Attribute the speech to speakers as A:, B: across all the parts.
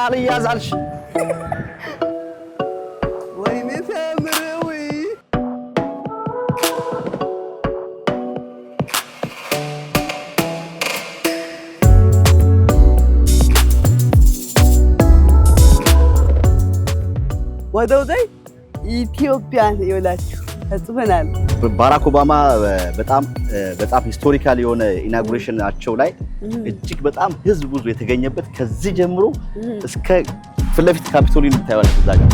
A: አልያዛልሽ
B: ወይኔ ተምረው ወደውደይ ኢትዮጵያን ይወላችሁ ተጽፈናል።
A: ባራክ ኦባማ በጣም ሂስቶሪካል የሆነ ኢናጉሬሽናቸው ላይ እጅግ በጣም ህዝብ ብዙ የተገኘበት ከዚህ ጀምሮ እስከ ፊት ለፊት ካፒቶሊን ታያለሽ እዛ ጋር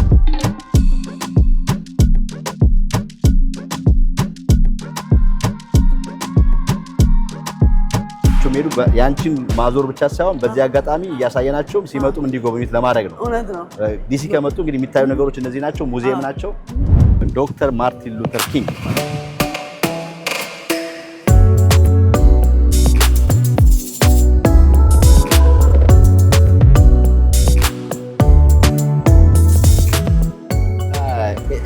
A: ሜዱ ያንቺን ማዞር ብቻ ሳይሆን በዚህ አጋጣሚ እያሳየናቸው ሲመጡም እንዲጎበኙት ለማድረግ ነው።
B: እውነት ነው።
A: ዲሲ ከመጡ እንግዲህ የሚታዩ ነገሮች እነዚህ ናቸው። ሙዚየም ናቸው። ዶክተር ማርቲን ሉተር ኪንግ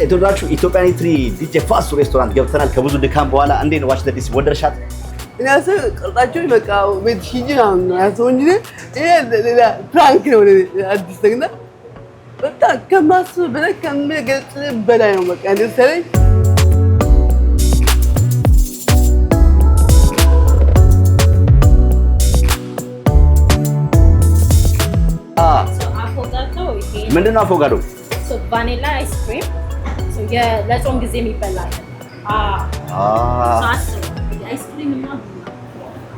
A: የተወዳችሁ ኢትዮጵያን ኢትሪ ዲጄ ፋሱ ሬስቶራንት ገብተናል። ከብዙ ድካም በኋላ እንዴት ነው ዋች ዘ ዲሲ ወደርሻት?
B: እናስ ቀርጣችሁ በቃ ቤት ሂጂ ነው ያሰውኝ ሌላ ፕራንክ ነው አዲስ ተግና በጣም ከማስብ በላይ ከመገለጽ በላይ ነው በቃ እንደሰለኝ
A: ምንድነው አፎጋዶ?
C: ቫኒላ አይስክሪም ለጾም ጊዜ የሚበላል። አይስክሪም እና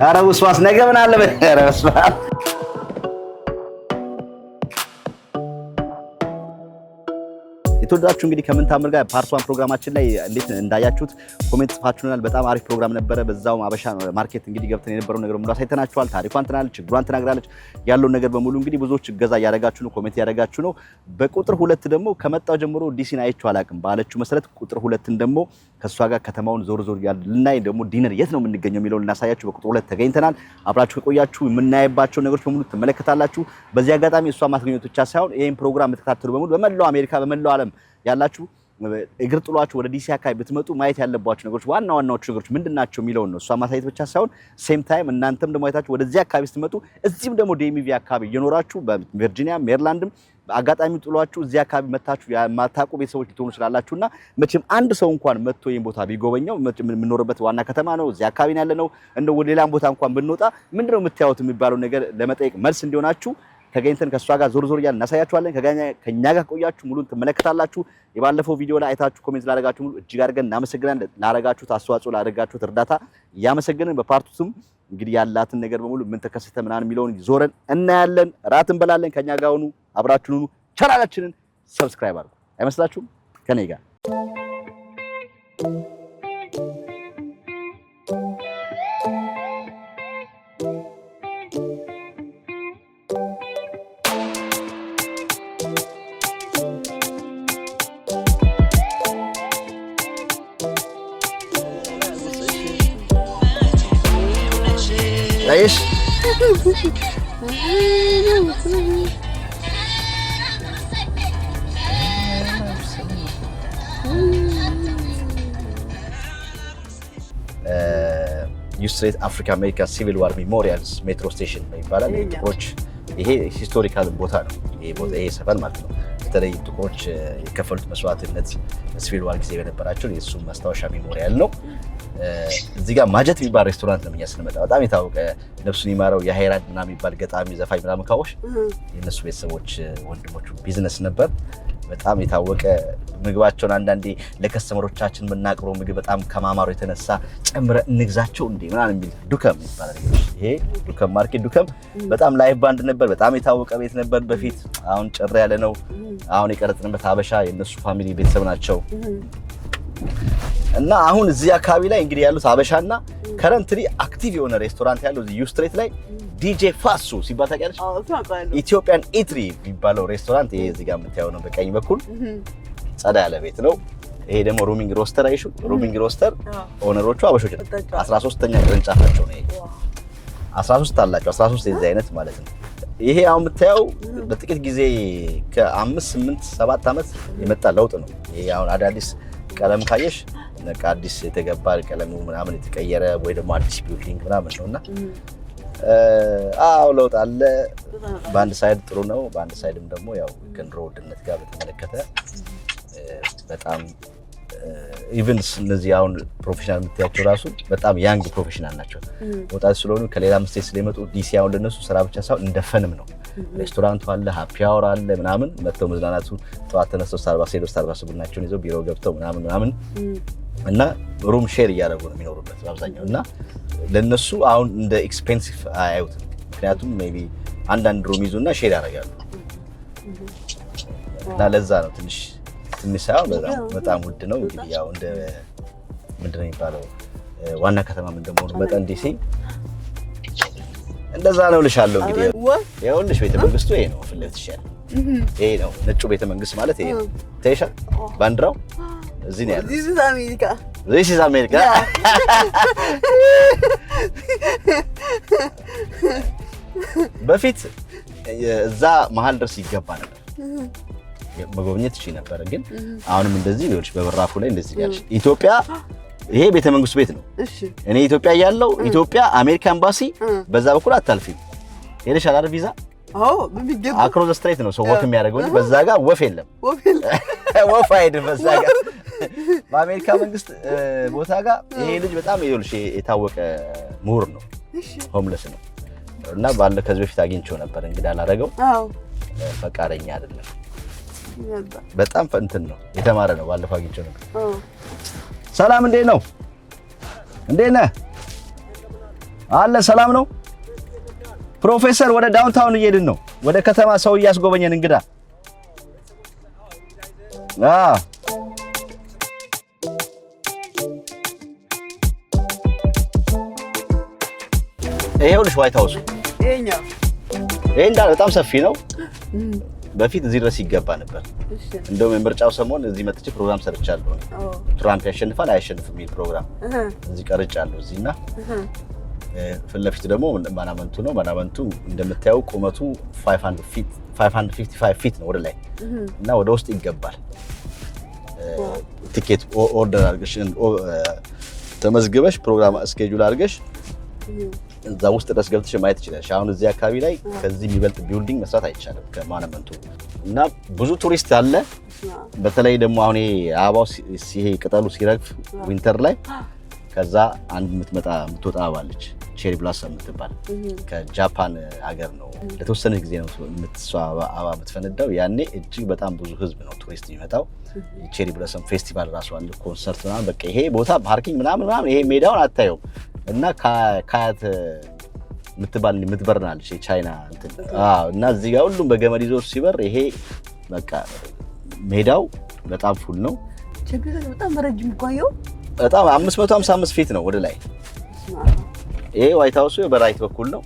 A: ኧረ ውስዋስ ነገ ምን አለ ኧረ ውስዋስ የተወዳችሁ እንግዲህ ከምን ታምር ጋር ፓርት 1 ፕሮግራማችን ላይ እንዴት እንዳያችሁት ኮሜንት ጽፋችሁናል። በጣም አሪፍ ፕሮግራም ነበረ። በዛው አበሻ ማርኬት እንግዲህ ገብተን የነበረው ነገር ሙሉ አሳይተናችኋል። ታሪኳን ትናለች፣ ችግሯን ትናግራለች። ያለውን ነገር በሙሉ እንግዲህ ብዙዎች እገዛ እያደረጋችሁ ነው፣ ኮሜንት እያደረጋችሁ ነው። በቁጥር 2 ደግሞ ከመጣው ጀምሮ ዲሲን አይቼው አላውቅም ባለችው መሰረት ቁጥር 2ን ደግሞ ከሷ ጋር ከተማውን ዞር ዞር ልናይ ደግሞ ዲነር የት ነው የምንገኘው የሚለውን እናሳያችሁ በቁጥር 2 ተገኝተናል። አብራችሁ ከቆያችሁ የምናይባቸው ነገሮች በሙሉ ትመለከታላችሁ። በዚህ አጋጣሚ እሷ ማስገኘት ብቻ ሳይሆን ይሄን ፕሮግራም የምትከታተሉ በሙሉ በመላው አሜሪካ በመላው ዓለም ያላችሁ እግር ጥሏችሁ ወደ ዲሲ አካባቢ ብትመጡ ማየት ያለባችሁ ነገሮች ዋናዎቹ ነገሮች ምንድናቸው የሚለውን ነው እሷ ማሳየት ብቻ ሳይሆን ሴም ታይም እናንተም ደግሞ አይታችሁ ወደዚህ አካባቢ ስትመጡ እዚህም ደግሞ ዲኤምቪ አካባቢ እየኖራችሁ በቨርጂኒያ ሜሪላንድም አጋጣሚ ጥሏችሁ እዚህ አካባቢ መታችሁ የማታውቁ ቤተሰቦች ልትሆኑ ስላላችሁና መቼም አንድ ሰው እንኳን መጥቶ ይሄን ቦታ ቢጎበኘው የምንኖርበት ዋና ከተማ ነው፣ እዚህ አካባቢ ነው ያለነው። እንደው ወደ ሌላም ቦታ እንኳን ብንወጣ ምንድነው የምታዩት የሚባለው ነገር ለመጠየቅ መልስ እንዲሆናችሁ ተገኝተን ከሷ ጋር ዞር ዞር እያልን እናሳያችኋለን። ከኛ ጋር ቆያችሁ ሙሉን ትመለከታላችሁ። የባለፈው ቪዲዮ ላይ አይታችሁ ኮሜንት ላደረጋችሁ ሙሉ እጅግ አድርገን እናመሰግናለን። ላደረጋችሁት አስተዋጽኦ ላደረጋችሁት እርዳታ እያመሰገንን በፓርቱም እንግዲህ ያላትን ነገር በሙሉ ምን ተከሰተ ምናምን የሚለውን ዞረን እናያለን። ራት እንበላለን። ከኛ ጋር ሁኑ፣ አብራችሁን ሁኑ። ቻናላችንን ሰብስክራይብ አድርጉ። አይመስላችሁም? ከኔ ጋር ايش ዩስትሬት አፍሪካ አሜሪካ ሲቪል ዋር ሜሞሪያልስ ሜትሮ ስቴሽን ይባላል። ጥቁሮች ይሄ ሂስቶሪካል ቦታ ነው። ይሄ ሰፈር ማለት ነው። በተለይ ጥቁሮች የከፈሉት መስዋዕትነት ሲቪል ዋር ጊዜ በነበራቸው የሱ ማስታወሻ ሜሞሪያል ነው። እዚህ ጋር ማጀት የሚባል ሬስቶራንት ነው። ስንመጣ በጣም የታወቀ ነፍሱን ይማረው የሃይራድ ምናምን የሚባል ገጣሚ ዘፋኝ ምናምን ካወሽ የነሱ ቤተሰቦች ወንድሞቹ ቢዝነስ ነበር። በጣም የታወቀ ምግባቸውን አንዳንዴ ለከስተመሮቻችን የምናቀርበው ምግብ በጣም ከማማሩ የተነሳ ጨምረን እንግዛቸው እንዴ ምናምን የሚል ዱከም ይባላል። ይሄ ዱከም ማርኬት ዱከም በጣም ላይቭ ባንድ ነበር። በጣም የታወቀ ቤት ነበር በፊት። አሁን ጭር ያለ ነው። አሁን የቀረጽንበት ሀበሻ የነሱ ፋሚሊ ቤተሰብ ናቸው። እና አሁን እዚህ አካባቢ ላይ እንግዲህ ያሉት ሀበሻና ከረንትሊ አክቲቭ የሆነ ሬስቶራንት ያለው እዚህ ዩስትሬት ላይ ዲጄ ፋሱ ሲባል ታውቂያለሽ? ኢትዮጵያን ኢትሪ የሚባለው ሬስቶራንት ይሄ እዚህ ጋር የምታየው ነው በቀኝ በኩል ጸዳ ያለ ቤት ነው። ይሄ ደግሞ ሩሚንግ ሮስተር አይሹ ሩሚንግ ሮስተር ኦነሮቹ አበሾች ናቸው። 13ኛ ቅርንጫፋቸው ነው። ይሄ 13 አላቸው። 13 የዚህ አይነት ማለት ነው። ይሄ አሁን የምታየው በጥቂት ጊዜ ከ5 8 7 ዓመት የመጣ ለውጥ ነው። ይሄ አሁን አዳዲስ ቀለም ካየሽ አዲስ የተገባ ቀለሙ ምናምን የተቀየረ ወይ ደግሞ አዲስ ቢልዲንግ ምናምን ነውና አዎ ለውጥ አለ በአንድ ሳይድ ጥሩ ነው በአንድ ሳይድም ደግሞ ያው ከኑሮ ውድነት ጋር በተመለከተ በጣም ኢቨንትስ እነዚህ አሁን ፕሮፌሽናል የምትያቸው ራሱ በጣም ያንግ ፕሮፌሽናል ናቸው ወጣት ስለሆኑ ከሌላ ስቴት ስለመጡ ዲሲ አሁን ለነሱ ስራ ብቻ ሳይሆን እንደፈንም ነው ሬስቶራንት አለ ሃፒ አወር አለ ምናምን መተው መዝናናቱ ጠዋት ተነስተው ስታርባክስ ቡናቸውን ይዘው ቢሮ ገብተው ምናምን እና ሩም ሼር እያደረጉ ነው የሚኖሩበት በአብዛኛው እና ለነሱ አሁን እንደ ኤክስፔንሲቭ አያዩትም ምክንያቱም ሜቢ አንዳንድ ሩም ይዙና ሼር ያደርጋሉ እና ለዛ ነው ትንሽ ሳይሆን በጣም ውድ ነው እንግዲህ ያው እንደ ምንድነው የሚባለው ዋና ከተማ እንደሆነ መጠን ዲሲ እንደዛ ነው ልሻለሁ እንግዲህ ይኸውልሽ ቤተ መንግስቱ ይሄ ነው ፍለት ይሻል ይሄ ነው ነጩ ቤተ መንግስት ማለት ይሄ ነው ተይሻ ባንዲራው እዚህ ነው ያለው This is America በፊት እዛ መሃል ድረስ ይገባ ነበር መጎብኘት ይችላል ነበር ግን አሁንም እንደዚህ ሊሆንሽ በበራፉ ላይ እንደዚህ ያልሽ ኢትዮጵያ ይሄ ቤተ መንግስት ቤት ነው እሺ እኔ ኢትዮጵያ ያለው ኢትዮጵያ አሜሪካ ኤምባሲ በዛ በኩል አታልፊም ሄደሽ አላር ቪዛ አዎ በሚገባ አክሮስ ስትሬት ነው ሰው ወክ የሚያደርገው እንጂ በዛ ጋር ወፍ የለም ወፍ አይደለም በዛ ጋር በአሜሪካ መንግስት ቦታ ጋር ይሄ ልጅ በጣም ይኸውልሽ የታወቀ ምሁር ነው ሆምለስ ነው እና ባለ ከዚህ በፊት አግኝቼው ነበር እንግዲህ አላረገው አዎ ፈቃደኛ አይደለም በጣም እንትን ነው የተማረ ነው ባለፈው አግኝቼው ነበር ሰላም እንዴት ነው እንዴት ነህ አለ ሰላም ነው ፕሮፌሰር ወደ ዳውንታውን እየሄድን ነው ወደ ከተማ ሰው እያስጎበኘን እንግዳ ይሄውልሽ ዋይት ሃውስ ይሄኛው ይሄ እንዳለ በጣም ሰፊ ነው በፊት እዚህ ድረስ ይገባ ነበር እንደውም የምርጫው ሰሞን እዚህ መጥቼ ፕሮግራም ሰርቻለሁ ትራምፕ ያሸንፋል አይሸንፍም የሚል ፕሮግራም እዚህ ቀርጫለሁ እዚህና ፍለፊት ደግሞ ማናመንቱ ነው ማናመንቱ እንደምታየው ቁመቱ 555 ፊት ነው ወደ ላይ እና ወደ ውስጥ ይገባል ቲኬት ኦርደር አድርገሽ ተመዝግበሽ ፕሮግራም ስኬጁል አድርገሽ እዛ ውስጥ ድረስ ገብተሽ ማየት ይችላልሽ አሁን እዚህ አካባቢ ላይ ከዚህ የሚበልጥ ቢልዲንግ መስራት አይቻልም ከማናመንቱ እና ብዙ ቱሪስት አለ በተለይ ደግሞ አሁን አበባው ሲሄ ቅጠሉ ሲረግፍ ዊንተር ላይ ከዛ አንድ የምትወጣ አበባለች ቼሪ ብላሰም የምትባል ከጃፓን ሀገር ነው ለተወሰነ ጊዜ ነው አበባ የምትፈነዳው ያኔ እጅግ በጣም ብዙ ህዝብ ነው ቱሪስት የሚመጣው ቼሪ ብላሰም ፌስቲቫል ራሱ አለ ኮንሰርት ምናምን በቃ ይሄ ቦታ ፓርኪንግ ምናምን ይሄ ሜዳውን አታየውም እና ካያት የምትበርናለች የቻይና እንትን እና እዚህ ጋር ሁሉም በገመድ ይዞ ሲበር ይሄ በቃ ሜዳው በጣም ፉል ነው
B: ችግር በጣም ረጅም ቆየው
A: በጣም 555 ፊት ነው ወደ ላይ ይሄ ዋይት ሃውስ በራይት በኩል ነው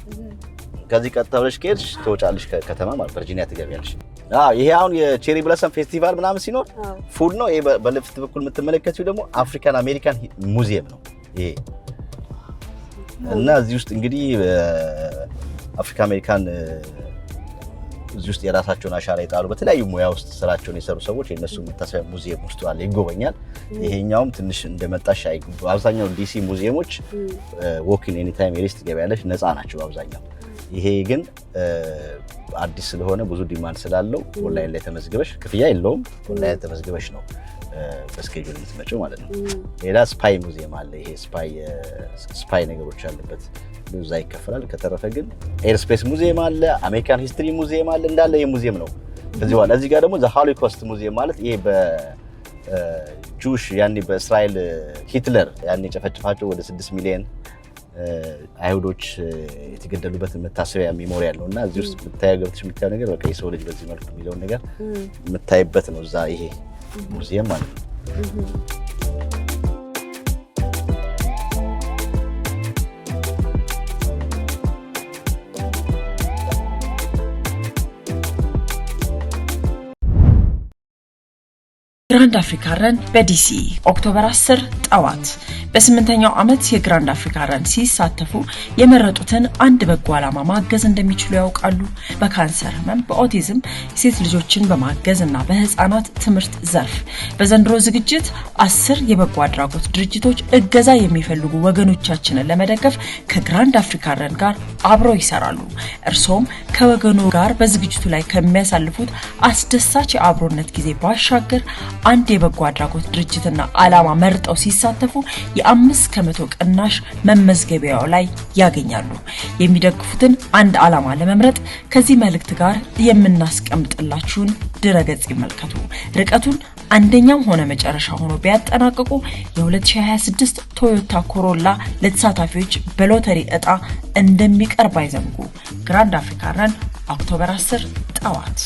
A: ከዚህ ቀጥታ ብለሽ ከሄድሽ ትወጫለሽ ከተማ ማለት ቨርጂኒያ ትገቢያለሽ ይሄ አሁን የቼሪ ብላሰም ፌስቲቫል ምናምን ሲኖር ፉል ነው ይሄ በለፍት በኩል የምትመለከቱው ደግሞ አፍሪካን አሜሪካን ሙዚየም ነው ይሄ እና እዚህ ውስጥ እንግዲህ አፍሪካ አሜሪካን እዚህ ውስጥ የራሳቸውን አሻራ ይጣሉ በተለያዩ ሙያ ውስጥ ስራቸውን የሰሩ ሰዎች የነሱ መታሰቢያ ሙዚየም ውስጥ አለ ይጎበኛል ይሄኛውም ትንሽ እንደመጣሽ አብዛኛው ዲሲ ሙዚየሞች ዎኪን ኤኒ ታይም ሪስት ገበያለሽ ነፃ ናቸው አብዛኛው ይሄ ግን አዲስ ስለሆነ ብዙ ዲማንድ ስላለው ኦንላይን ላይ ተመዝግበሽ ክፍያ የለውም ኦንላይን ተመዝግበሽ ነው በስኬጁል የምትመጪው ማለት ነው ሌላ ስፓይ ሙዚየም አለ ይሄ ስፓይ ነገሮች አለበት ብዙ ይከፈላል ከተረፈ ግን ኤርስፔስ ሙዚየም አለ አሜሪካን ሂስትሪ ሙዚየም አለ እንዳለ የሙዚየም ነው ከዚህ በኋላ እዚህ ጋር ደግሞ ዘ ሃሎኮስት ሙዚየም ማለት ይሄ በጁሽ ያኔ በእስራኤል ሂትለር ያኔ ጨፈጨፋቸው ወደ 6 ሚሊዮን አይሁዶች የተገደሉበት መታሰቢያ ሜሞሪያል ነውና እዚህ ውስጥ ገብተሽ የምታየው ነገር በቃ የሰው ልጅ በዚህ መልኩ የሚለው ነገር የምታይበት ነው እዛ ይሄ ሙዚየም ማለት ነው
D: ግራንድ አፍሪካ ረን በዲሲ ኦክቶበር 10 ጠዋት በ8ኛው ዓመት የግራንድ አፍሪካ ረን ሲሳተፉ የመረጡትን አንድ በጎ ዓላማ ማገዝ እንደሚችሉ ያውቃሉ። በካንሰር ህመም፣ በኦቲዝም፣ ሴት ልጆችን በማገዝና በህፃናት ትምህርት ዘርፍ በዘንድሮ ዝግጅት 10 የበጎ አድራጎት ድርጅቶች እገዛ የሚፈልጉ ወገኖቻችንን ለመደገፍ ከግራንድ አፍሪካ ረን ጋር አብረው ይሰራሉ። እርሶም ከወገኖ ጋር በዝግጅቱ ላይ ከሚያሳልፉት አስደሳች የአብሮነት ጊዜ ባሻገር አንድ የበጎ አድራጎት ድርጅትና ዓላማ መርጠው ሲሳተፉ የ5% ቅናሽ መመዝገቢያው ላይ ያገኛሉ። የሚደግፉትን አንድ ዓላማ ለመምረጥ ከዚህ መልእክት ጋር የምናስቀምጥላችሁን ድረገጽ ይመልከቱ። ርቀቱን አንደኛው ሆነ መጨረሻ ሆኖ ቢያጠናቅቁ የ2026 ቶዮታ ኮሮላ ለተሳታፊዎች በሎተሪ ዕጣ እንደሚቀርብ አይዘንጉ። ግራንድ አፍሪካ ረን ኦክቶበር 10 ጠዋት።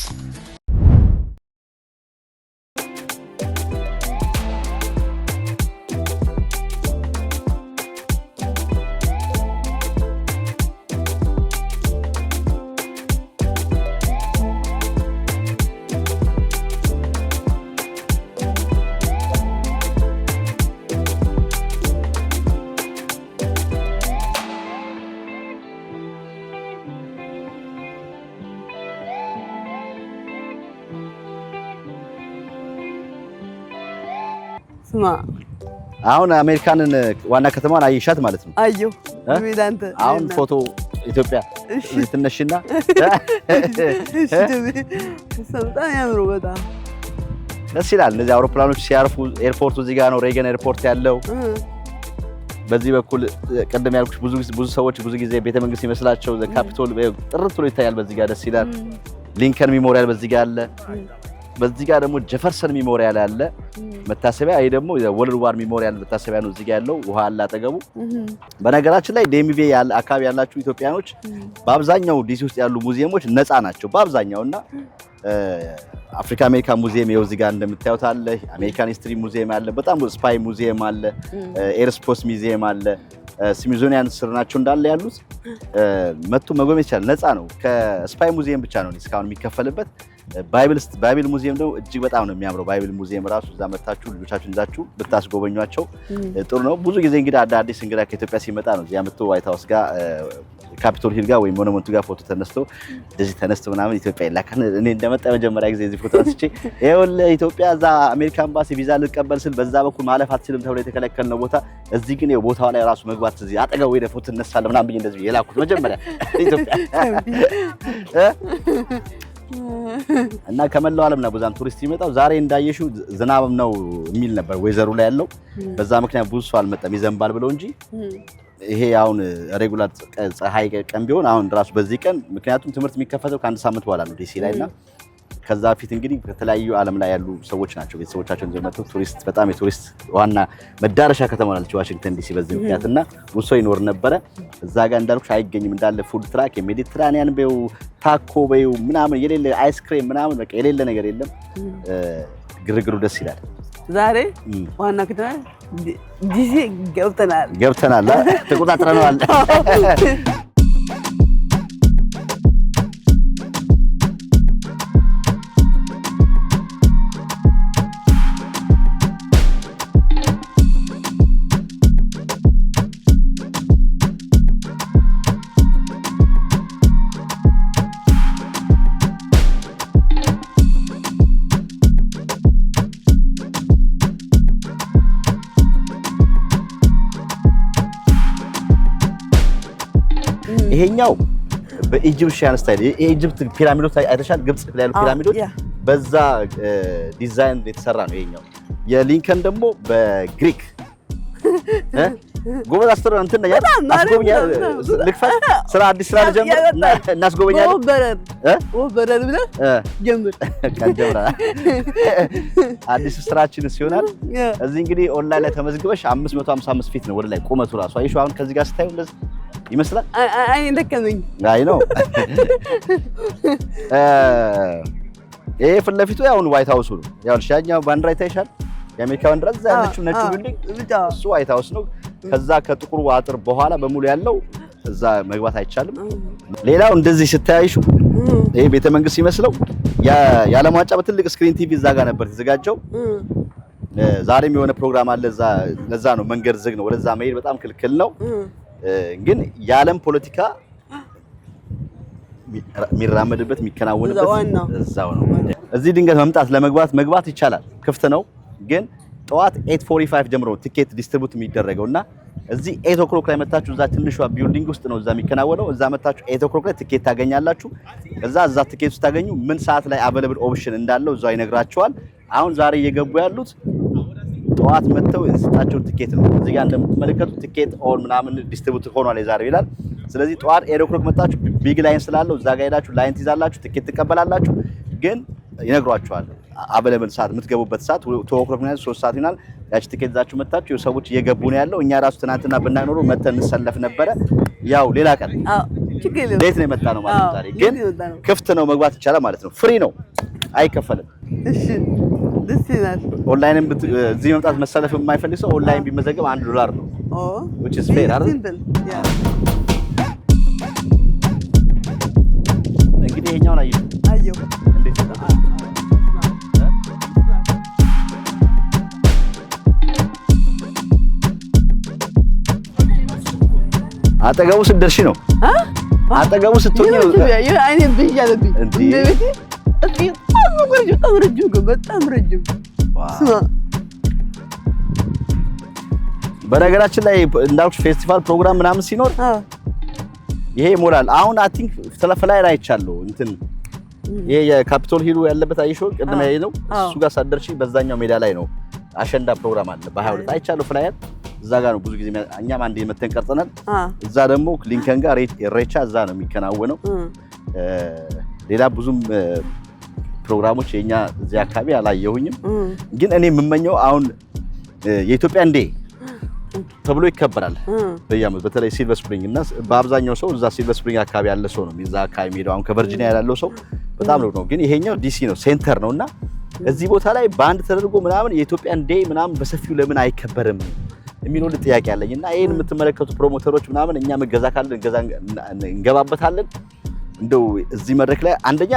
B: ስማ
A: አሁን አሜሪካንን ዋና ከተማን አይሻት ማለት ነው?
B: አየሁ ሚላንተ
A: አሁን ፎቶ ኢትዮጵያ ትነሽና
B: ሰምጣ ያምሩ በጣም
A: ደስ ይላል። እነዚህ አውሮፕላኖች ሲያርፉ ኤርፖርቱ እዚህ ጋር ነው፣ ሬገን ኤርፖርት ያለው በዚህ በኩል ቀደም ያልኩሽ ብዙ ሰዎች ብዙ ጊዜ ቤተመንግስት ይመስላቸው ካፒቶል ጥርት ብሎ ይታያል። በዚህ ጋር ደስ ይላል። ሊንከን ሚሞሪያል በዚህ ጋር አለ። በዚህ ጋር ደግሞ ጀፈርሰን ሚሞሪያል አለ መታሰቢያ። አይ ደግሞ ወርልድ ዋር ሚሞሪያል መታሰቢያ ነው እዚህ ጋር ያለው። ውሃ አለ አጠገቡ። በነገራችን ላይ ዴሚቬ ያለ አካባቢ ያላችሁ ኢትዮጵያኖች በአብዛኛው ዲሲ ውስጥ ያሉ ሙዚየሞች ነፃ ናቸው በአብዛኛውና አፍሪካ አሜሪካ ሙዚየም ይኸው እዚህ ጋር እንደምታዩት አለ። አሜሪካን ሂስትሪ ሙዚየም አለ። በጣም ስፓይ ሙዚየም አለ። ኤርስፖስ ሙዚየም አለ። ስሚዞኒያን ስር ናቸው እንዳለ ያሉት መጥቶ መጎብኘት ይችላል። ነፃ ነው። ከስፓይ ሙዚየም ብቻ ነው እስካሁን የሚከፈልበት። ባይብል ሙዚየም ነው እጅግ በጣም ነው የሚያምረው። ባይብል ሙዚየም ራሱ እዛ መታችሁ ልጆቻችሁን ይዛችሁ ብታስጎበኟቸው ጥሩ ነው። ብዙ ጊዜ እንግዲህ አዲስ እንግዳ ከኢትዮጵያ ሲመጣ ነው እዚያ መጥቶ ዋይት ሃውስ ጋር ካፒቶል ሂል ጋር ወይ ሞኑመንቱ ጋር ፎቶ ተነስቶ እንደዚህ ተነስቶ ምናምን ኢትዮጵያ ይላካል። እኔ እንደመጣ መጀመሪያ ጊዜ እዚህ ፎቶ አንስቼ ይኸውልህ ኢትዮጵያ እዛ አሜሪካ ኤምባሲ ቪዛ ልቀበል ስል በዛ በኩል ማለፍ አትችልም ተብሎ የተከለከልነው ቦታ እዚህ ግን ይኸው ቦታው ላይ ራሱ መግባት እዚህ አጠገቡ ሄደ ፎቶ ተነሳለ ምናምን ብዬ እንደዚህ የላኩት መጀመሪያ ኢትዮጵያ እና ከመላው ዓለም ነው ብዙም ቱሪስት ይመጣው። ዛሬ እንዳየሽው ዝናብ ነው የሚል ነበር ወይዘሩ ላይ ያለው። በዛ ምክንያት ብዙ ሰው አልመጣም ይዘንባል ብለው እንጂ ይሄ አሁን ሬጉላር ፀሐይ ቀን ቢሆን አሁን ራሱ በዚህ ቀን ምክንያቱም ትምህርት የሚከፈተው ከአንድ ሳምንት በኋላ ነው ዲሲ ላይና ከዛ ፊት እንግዲህ ከተለያዩ ዓለም ላይ ያሉ ሰዎች ናቸው ቤተሰቦቻቸውን ይዘው መጥተው ቱሪስት በጣም የቱሪስት ዋና መዳረሻ ከተማ ናለች ዋሽንግተን ዲሲ። በዚህ ምክንያትና ብዙ ሰው ይኖር ነበረ። እዛ ጋር እንዳልኩሽ አይገኝም እንዳለ ፉድ ትራክ የሜዲትራኒያን በዩ ታኮ በዩ ምናምን የሌለ አይስክሬም ምናምን በቃ የሌለ ነገር የለም። ግርግሩ ደስ ይላል።
B: ዛሬ ዋና ከተማ ዲሲ ገብተናል ተቆጣጥረናል። ይሄኛው በኢጂፕሽያን ስታይል የኢጂፕት ፒራሚዶች አይተሻል? ግብጽ ላይ ያሉ ፒራሚዶች በዛ ዲዛይን የተሰራ ነው። ይሄኛው የሊንከን ደግሞ በግሪክ ጎበዝ አስተር እንትን ነው አስጎብኛ ልክፈት ስራ አዲስ ስራ ልጀምር እናስጎበኛለን። ወበረር ብለህ ጀምር
A: ካንጀምራ አዲስ ስራችን ሲሆናል። እዚህ እንግዲህ ኦንላይን ላይ ተመዝግበሽ 555 ፊት ነው ወደ ላይ ቁመቱ ራሱ አይሹ። አሁን ከዚህ ጋር ስታዩ እንደዚህ ይመስላል።
B: አይ እንደከመኝ
A: አይ ነው ይሄ ፊት ለፊቱ ያው ዋይት ሃውስ ነው። ያው ሻኛው ባንዲራ ይታይሻል። የአሜሪካ ባንዲራ እዛ ያለችው ነጩ ቢልዲንግ እሱ ዋይት ሃውስ ነው። ከዛ ከጥቁሩ አጥር በኋላ በሙሉ ያለው እዛ መግባት አይቻልም። ሌላው እንደዚህ ስታይሹ ይሄ ቤተ መንግስት ይመስለው የዓለም ዋንጫ በትልቅ ስክሪን ቲቪ እዛ ጋር ነበር የተዘጋጀው። ዛሬም የሆነ ፕሮግራም አለ ለዛ ነው መንገድ ዝግ ነው ወደዛ መሄድ በጣም ክልክል ነው ግን የዓለም ፖለቲካ የሚራመድበት የሚከናወንበት እዛው ነው እዚህ ድንገት መግባት ይቻላል ክፍት ነው ግን ጠዋት 8:45 ጀምሮ ቲኬት ዲስትሪቢዩት የሚደረገውና እዚህ 8 o'clock ላይ መጣችሁ እዛ ትንሿ ቢልዲንግ ውስጥ ነው እዛ የሚከናወነው እዛ መጣችሁ 8 o'clock ላይ ቲኬት ታገኛላችሁ እዛ ቲኬት ታገኙ ምን ሰዓት ላይ አቬለብል ኦፕሽን እንዳለው እዛው ይነግራችኋል አሁን ዛሬ እየገቡ ያሉት ጠዋት መጥተው የሰጣቸው ቲኬት ነው እዚህ ጋር እንደምትመለከቱት ቲኬት ኦን ምናምን ዲስትሪቢዩት ሆኗል የዛሬው ይላል ስለዚህ ጠዋት 8 o'clock መጣችሁ ቢግ ላይን ስላለው እዛ ጋር ሄዳችሁ ላይን ትይዛላችሁ ቲኬት ትቀበላላችሁ ግን ይነግሯችኋል አቬለብል ሰዓት የምትገቡበት ሰዓት 2 o'clock ነው 3 ሰዓት ይሆናል ያቺ ቲኬት ዛችሁ መጣችሁ ሰዎች እየገቡ ነው ያለው እኛ ራሱ ትናንትና ብናኖሩ መተን እንሰለፍ ነበር ያው ሌላ ቀን ዴት ነው የመጣ ነው ማለት ዛሬ ግን ክፍት ነው መግባት ይቻላል ማለት ነው ፍሪ ነው አይከፈልም
B: እሺ ደስ ይላል
A: ኦንላይንም እዚህ መምጣት መሰለፍ የማይፈልግ ሰው ኦንላይን ቢመዘገብ $1 ነው which is fair አይደል እንግዲህ ይሄኛውን አየሁ እንዴት አጠገቡ ስትደርሺ ነው አጠገቡ ስትሆኚ
B: አይኔ ብያለብኝ እንዴ እስኪ በጣም ረጅም
A: በነገራችን ላይ እንዳልኩሽ ፌስቲቫል ፕሮግራም ምናምን ሲኖር ይሄ ሞራል አሁን አይ ቲንክ ተለፈላይ ላይ አይቻለሁ እንትን ይሄ የካፒቶል ሂሉ ያለበት አይሾ ቅድመ ነው እሱ ጋር ሳደርሺ በዛኛው ሜዳ ላይ ነው አሸንዳ ፕሮግራም አለ በ22 አይቻለሁ ፍላየር እዛ ጋር ነው ብዙ ጊዜ እኛም አንዴ መተን ቀርጸናል እዛ ደግሞ ሊንከን ጋር ሬቻ እዛ ነው የሚከናወነው ሌላ ብዙም ፕሮግራሞች የኛ እዚህ አካባቢ አላየሁኝም ግን እኔ የምመኘው አሁን የኢትዮጵያ እንዴ ተብሎ ይከበራል በየዓመቱ በተለይ ሲልቨር ስፕሪንግ እና በአብዛኛው ሰው እዛ ሲልቨር ስፕሪንግ አካባቢ ያለ ሰው ነው እዛ አካባቢ ሄደው አሁን ከቨርጂኒያ ያለው ሰው በጣም ነው ግን ይሄኛው ዲሲ ነው ሴንተር ነውና እዚህ ቦታ ላይ ባንድ ተደርጎ ምናምን የኢትዮጵያን ዴይ ምናምን በሰፊው ለምን አይከበርም የሚለው ጥያቄ አለኝና ይሄን የምትመለከቱ ፕሮሞተሮች ምናምን እኛ መገዛ ካለን እንገባበታለን እንደው እዚህ መድረክ ላይ አንደኛ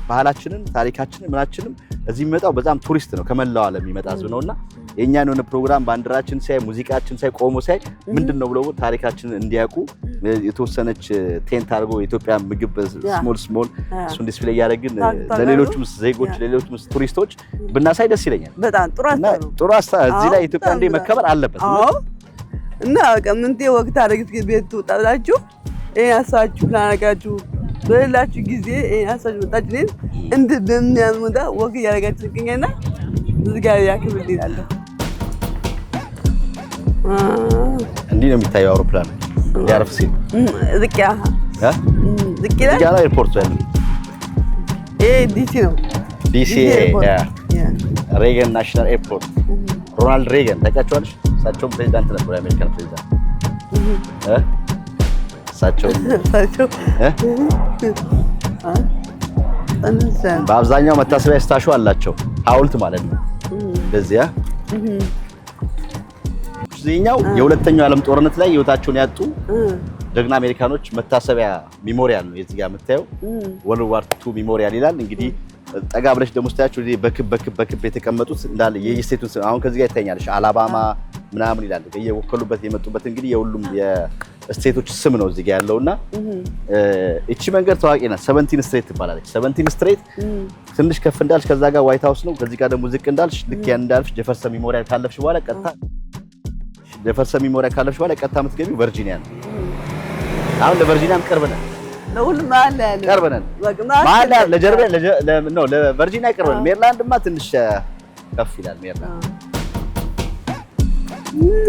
A: ባህላችንን ታሪካችንን ምናችንን እዚህ የሚመጣው በጣም ቱሪስት ነው ከመላው ዓለም የሚመጣ ህዝብ ነውና የኛን የሆነ ፕሮግራም ባንዲራችን ሳይ ሙዚቃችን ሳይ ቆሞ ሳይ ምንድነው ብለው ታሪካችንን እንዲያውቁ የተወሰነች ቴንት አድርጎ የኢትዮጵያ ምግብ ስሞል እሱን ዲስፕሌይ ያደርግን ለሌሎችም ዜጎች ለሌሎችም ቱሪስቶች ብናሳይ ደስ ይለኛል
B: በጣም
A: ጥሩ አስታ እዚህ ላይ ኢትዮጵያ እንደ መከበር አለበት
B: እና ከምንቴ ወቅት አድርግት ቤት ተጣላችሁ ያሳችሁ ላናጋችሁ በላችሁ ጊዜ ያሳችሁ ወጣችሁ እንደ በሚያምዳ ወቅ ያረጋችሁ ከኛና እዚህ ጋር ያክብልኝ
A: እንዲህ ነው የሚታየው አውሮፕላን ያርፍ ሲል
B: ዝቂያ
A: ዝቂያ ኤርፖርት ያለው
B: ዲሲ ነው
A: ዲሲ ሬገን ናሽናል ኤርፖርት ሮናልድ ሬገን ታውቂያቸዋለሽ እሳቸው ፕሬዝዳንት ነበሩ የአሜሪካን ፕሬዝዳንት እሳቸው በአብዛኛው መታሰቢያ ስታሹ አላቸው ሐውልት ማለት ነው በዚያ እዚህኛው የሁለተኛው ዓለም ጦርነት ላይ ህይወታቸውን ያጡ ጀግና አሜሪካኖች መታሰቢያ ሜሞሪያል ነው እዚህ ጋር የምታየው ወርልድ ዋር 2 ሜሞሪያል ይላል እንግዲህ ጠጋ ብለሽ ደግሞ ስታያቸው እዚህ በክብ የተቀመጡት እንዳለ የስቴቱን አሁን ከዚህ ጋር ይታያልሽ አላባማ ምናምን ይላል የወከሉበት የመጡበት እንግዲህ የሁሉም የስቴቶች ስም ነው እዚህ ጋር ያለውና እቺ መንገድ ታዋቂ ናት 17 ስትሬት ትባላለች 17 ስትሬት ትንሽ ከፍ እንዳልሽ ከዛ ጋር ዋይት ሃውስ ነው ከዚህ ጋር ደግሞ ዝቅ እንዳልሽ ልክ ያን እንዳልሽ ጀፈርሰን ሜሞሪያል ካለፍሽ በኋላ ቀጥታ ጀፈርሰን ሜሞሪያል ካለፍሽ በኋላ ቀጥታ የምትገቢው ቨርጂኒያ ነው አሁን ለቨርጂኒያም ቅርብ ነን
B: ለሁሉም ማለ
A: ቅርብ ነን ማለ ለጀርባ ነው ለቨርጂኒያ ቅርብ ነን ሜሪላንድማ ትንሽ ከፍ ይላል ሜሪላንድ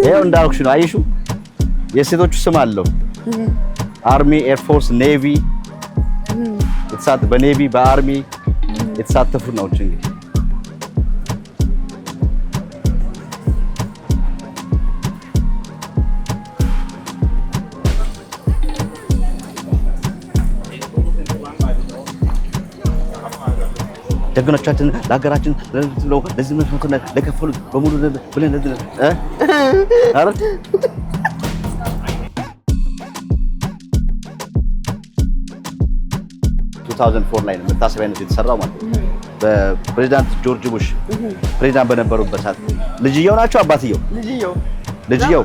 A: ይሄው እንዳልኩሽ ነው አይሹ የሴቶቹ ስም አለው አርሚ ኤር ፎርስ ኔቪ በኔቪ በአርሚ የተሳተፉ ነው እንግዲህ ጀግኖቻችን ለሀገራችን ለዚህ መስዋዕትነት ለከፈሉት በሙሉ ብለን አረ 2004 ላይ ነው መታሰቢያነት የተሰራው ማለት ነው በፕሬዝዳንት ጆርጅ ቡሽ ፕሬዝዳንት በነበሩበት ሰዓት ልጅየው ናቸው አባትየው? ልጅየው።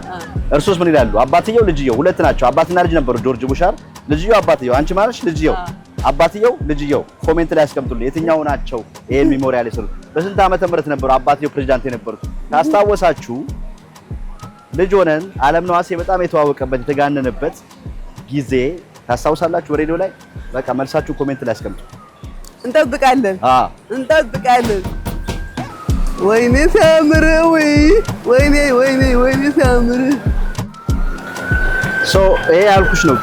A: እርሶስ ምን ይላሉ? አባትየው ልጅየው ሁለት ናቸው። አባትና ልጅ ነበሩ ጆርጅ ቡሽ አይደል? ልጅየው አባትየው። አንቺ ማለሽ ልጅየው አባትየው ልጅየው። ኮሜንት ላይ አስቀምጡልኝ የትኛው ናቸው ይሄን ሜሞሪያል የሰሩት? በስንት ዓመተ ምህረት ነበሩ አባትየው ፕሬዝዳንት የነበሩት? ካስታወሳችሁ ልጅ ሆነን ዓለምነህ ዋሴ በጣም የተዋወቀበት የተጋነነበት ጊዜ ታስታውሳላችሁ? ሬዲዮ ላይ በቃ መልሳችሁ ኮሜንት ላይ አስቀምጡ።
B: እንጠብቃለን። ወይኔ ሲያምር ወይኔ ሲያምር
A: ይሄ ያልኩሽ ነው።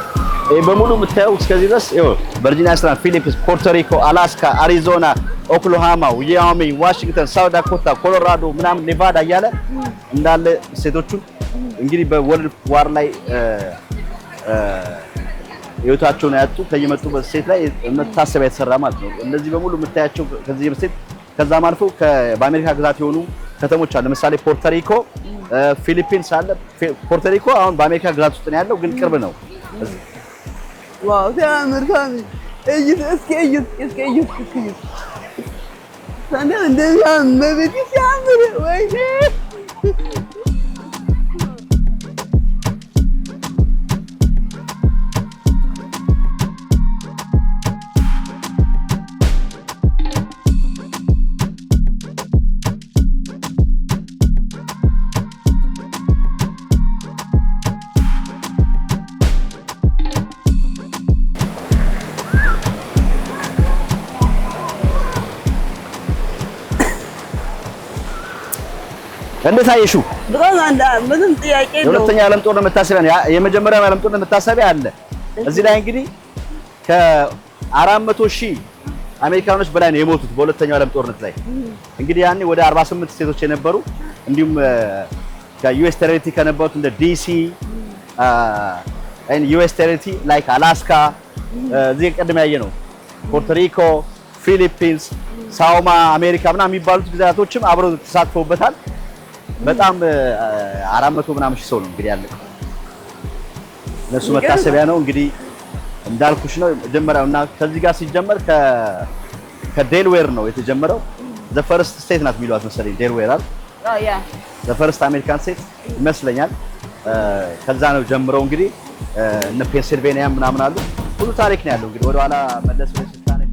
A: ይሄ በሙሉ የምታየው እስከዚህ ድረስ ይኸው ቨርጂኒያ ስትራንድ፣ ፊሊፒንስ፣ ፖርቶሪኮ፣ አላስካ፣ አሪዞና፣ ኦክላሆማ፣ ዋዮሚንግ፣ ዋሽንግተን፣ ሳውት ዳኮታ፣ ኮሎራዶ ምናምን ኔቫዳ እያለ እንዳለ ሴቶቹን እንግዲህ በወርልድ ዋር ላይ ህይወታቸውን ያጡ ከየመጡበት ሴት ላይ መታሰቢያ የተሰራ ማለት ነው። እነዚህ በሙሉ የምታያቸው ከዚህ ሴት ከዛም አልፎ በአሜሪካ ግዛት የሆኑ ከተሞች አለ። ለምሳሌ ፖርቶሪኮ፣ ፊሊፒንስ አለ። ፖርቶሪኮ አሁን በአሜሪካ ግዛት ውስጥ ነው ያለው፣ ግን ቅርብ ነው።
B: ዋው ሲያምር እስኪ ታዲያ እንደዚህ መቤት ሲያምር ወይኔ
A: እንዴት አየሽው?
B: ምንም ጥያቄ ነው።
A: የሁለተኛው ዓለም ጦርነት መታሰቢያ ነው። የመጀመሪያው ዓለም ጦርነት መታሰቢያ አለ። እዚህ ላይ እንግዲህ ከ400,000 አሜሪካኖች በላይ ነው የሞቱት በሁለተኛው ዓለም ጦርነት ላይ። እንግዲህ ያኔ ወደ 48 ስቴቶች የነበሩ እንዲሁም ከዩኤስ ቴሪቶሪ ከነበሩት እንደ ዲሲ ዩኤስ ቴሪቶሪ ላይክ አላስካ እዚህ ቀደም ያየ ነው ፖርቶሪኮ፣ ፊሊፒንስ፣ ሳውማ አሜሪካ ምናምን የሚባሉት ግዛቶችም አብረው ተሳትፈውበታል። በጣም 400 ምናምን ሺህ ሰው ነው እንግዲህ ያለው። እነሱ መታሰቢያ ነው እንግዲህ እንዳልኩሽ ነው መጀመሪያውና ከዚህ ጋር ሲጀመር ከዴልዌር ነው የተጀመረው። ዘ ፈርስት ስቴት ናት የሚሏት መሰለኝ ዴልዌር አይደል?
B: ያ
A: ዘ ፈርስት አሜሪካን ስቴት ይመስለኛል። ከዛ ነው ጀምረው እንግዲህ እነ ፔንሲልቬኒያ ምናምን አሉ። ሁሉ ታሪክ ነው ያለው እንግዲህ ወደ ኋላ መለስ ብለሽ ስታነቂ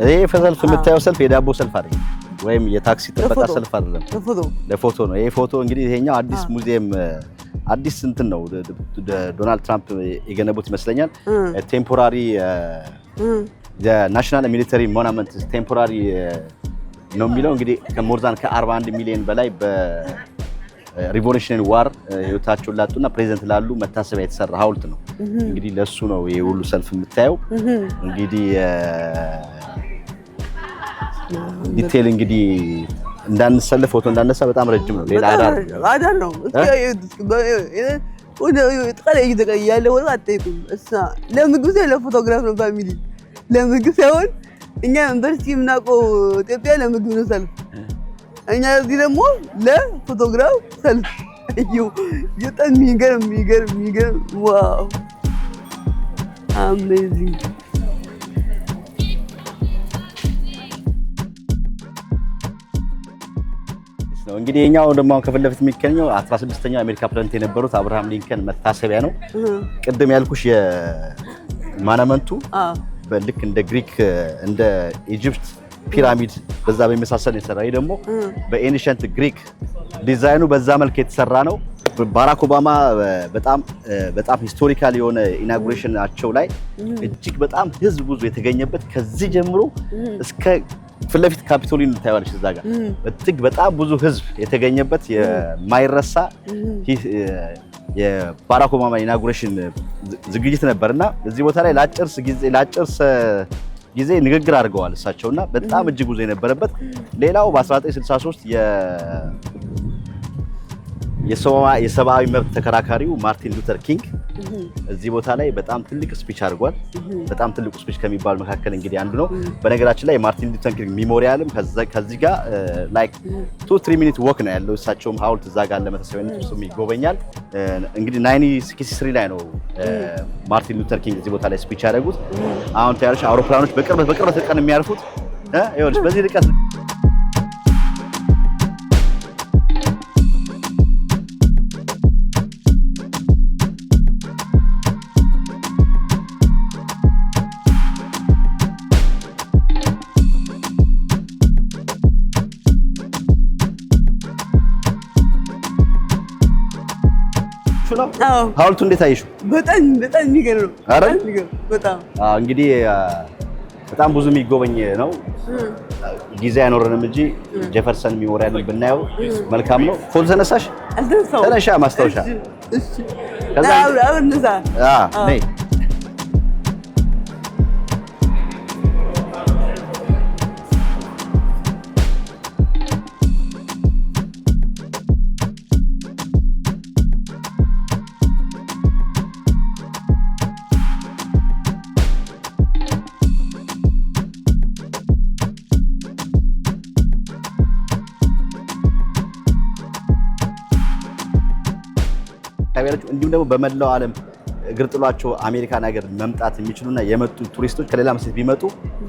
A: ይሄ ሰልፍ የምታየው ሰልፍ የዳቦ ሰልፍ አይደለም፣ ወይም የታክሲ ጥበቃ ሰልፍ አይደለም። ለፎቶ ነው። ይሄ ፎቶ እንግዲህ ይሄኛው አዲስ ሙዚየም አዲስ እንትን ነው ዶናልድ ትራምፕ የገነቡት ይመስለኛል። ቴምፖራሪ ናሽናል ሚሊተሪ ሞኑመንት ቴምፖራሪ ነው የሚለው እንግዲህ ከሞርዛን ከ41 ሚሊዮን በላይ በሪቮሉሽነሪ ዋር ህይወታቸውን ላጡና ፕሬዘንት ላሉ መታሰቢያ የተሰራ ሐውልት ነው። እንግዲህ ለሱ ነው ይሄ ሁሉ ሰልፍ የምታየው እንግዲህ ዲቴል እንግዲህ እንዳንሰልፍ ፎቶ እንዳነሳ በጣም ረጅም ነው። ሌላ
B: አዳር ነው። ለምግብ ሳይሆን ለፎቶግራፍ ነው። ፋሚሊ ለምግብ ሳይሆን እኛ ዩኒቨርሲቲ የምናውቀው ኢትዮጵያ ለምግብ ነው ሰልፍ፣ እኛ እዚህ ደግሞ ለፎቶግራፍ ሰልፍ። በጣም የሚገርም ዋው አሜዚንግ
A: ነው። እንግዲህ የኛው ደግሞ ከፊት ለፊት የሚገኘው 16ኛው አሜሪካ ፕሬዝዳንት የነበሩት አብርሃም ሊንከን መታሰቢያ ነው። ቅድም ያልኩሽ የማናመንቱ በልክ እንደ ግሪክ እንደ ኢጂፕት ፒራሚድ በዛ በሚመሳሰል የተሰራ ይሄ ደግሞ በኤንሸንት ግሪክ ዲዛይኑ በዛ መልክ የተሰራ ነው። ባራክ ኦባማ በጣም ሂስቶሪካል የሆነ ኢናጉሬሽናቸው ላይ እጅግ በጣም ህዝብ ብዙ የተገኘበት ከዚህ ጀምሮ እስከ ፊት ለፊት ካፒቶሊን ታያለሽ እዛ ጋር እጅግ በጣም ብዙ ህዝብ የተገኘበት የማይረሳ የባራክ ኦባማ ኢናጉሬሽን ዝግጅት ነበርና እዚህ ቦታ ላይ ላጭርስ ጊዜ ንግግር አድርገዋል እሳቸውና በጣም እጅግ ብዙ የነበረበት። ሌላው በ1963 የሰብአዊ መብት ተከራካሪው ማርቲን ሉተር ኪንግ እዚህ ቦታ ላይ በጣም ትልቅ ስፒች አድርጓል። በጣም ትልቁ ስፒች ከሚባል መካከል እንግዲህ አንዱ ነው። በነገራችን ላይ ማርቲን ሉተር ኪንግ ሜሞሪያልም ከዚህ ጋር ላይክ 2-3 ሚኒት ወክ ነው ያለው። እሳቸውም ሐውልት እዛ ጋር ለመታሰቢያነት እሱም ይጎበኛል። እንግዲህ 1963 ላይ ነው ማርቲን ሉተር ኪንግ እዚህ ቦታ ላይ ስፒች ያደረጉት። አሁን ታያለሽ አውሮፕላኖች በቅርበት ቀን የሚያርፉት ይኸውልሽ በዚህ ርቀት ሐውልቱ እንዴት አየሽው?
B: በጣም የሚገርም በጣም
A: እንግዲህ በጣም ብዙ የሚጎበኝ ነው። ጊዜ አይኖረንም እንጂ ጄፈርሰን ሜሞሪያልን ብናየው መልካም ነው። ፎቶ ተነሳሽ? ተነሻ ማስታወሻ ከዛ ነይ እንዲሁም ደግሞ በመላው ዓለም እግር ጥሏቸው አሜሪካን ሀገር መምጣት የሚችሉና የመጡ ቱሪስቶች ከሌላ መስጊድ ቢመጡ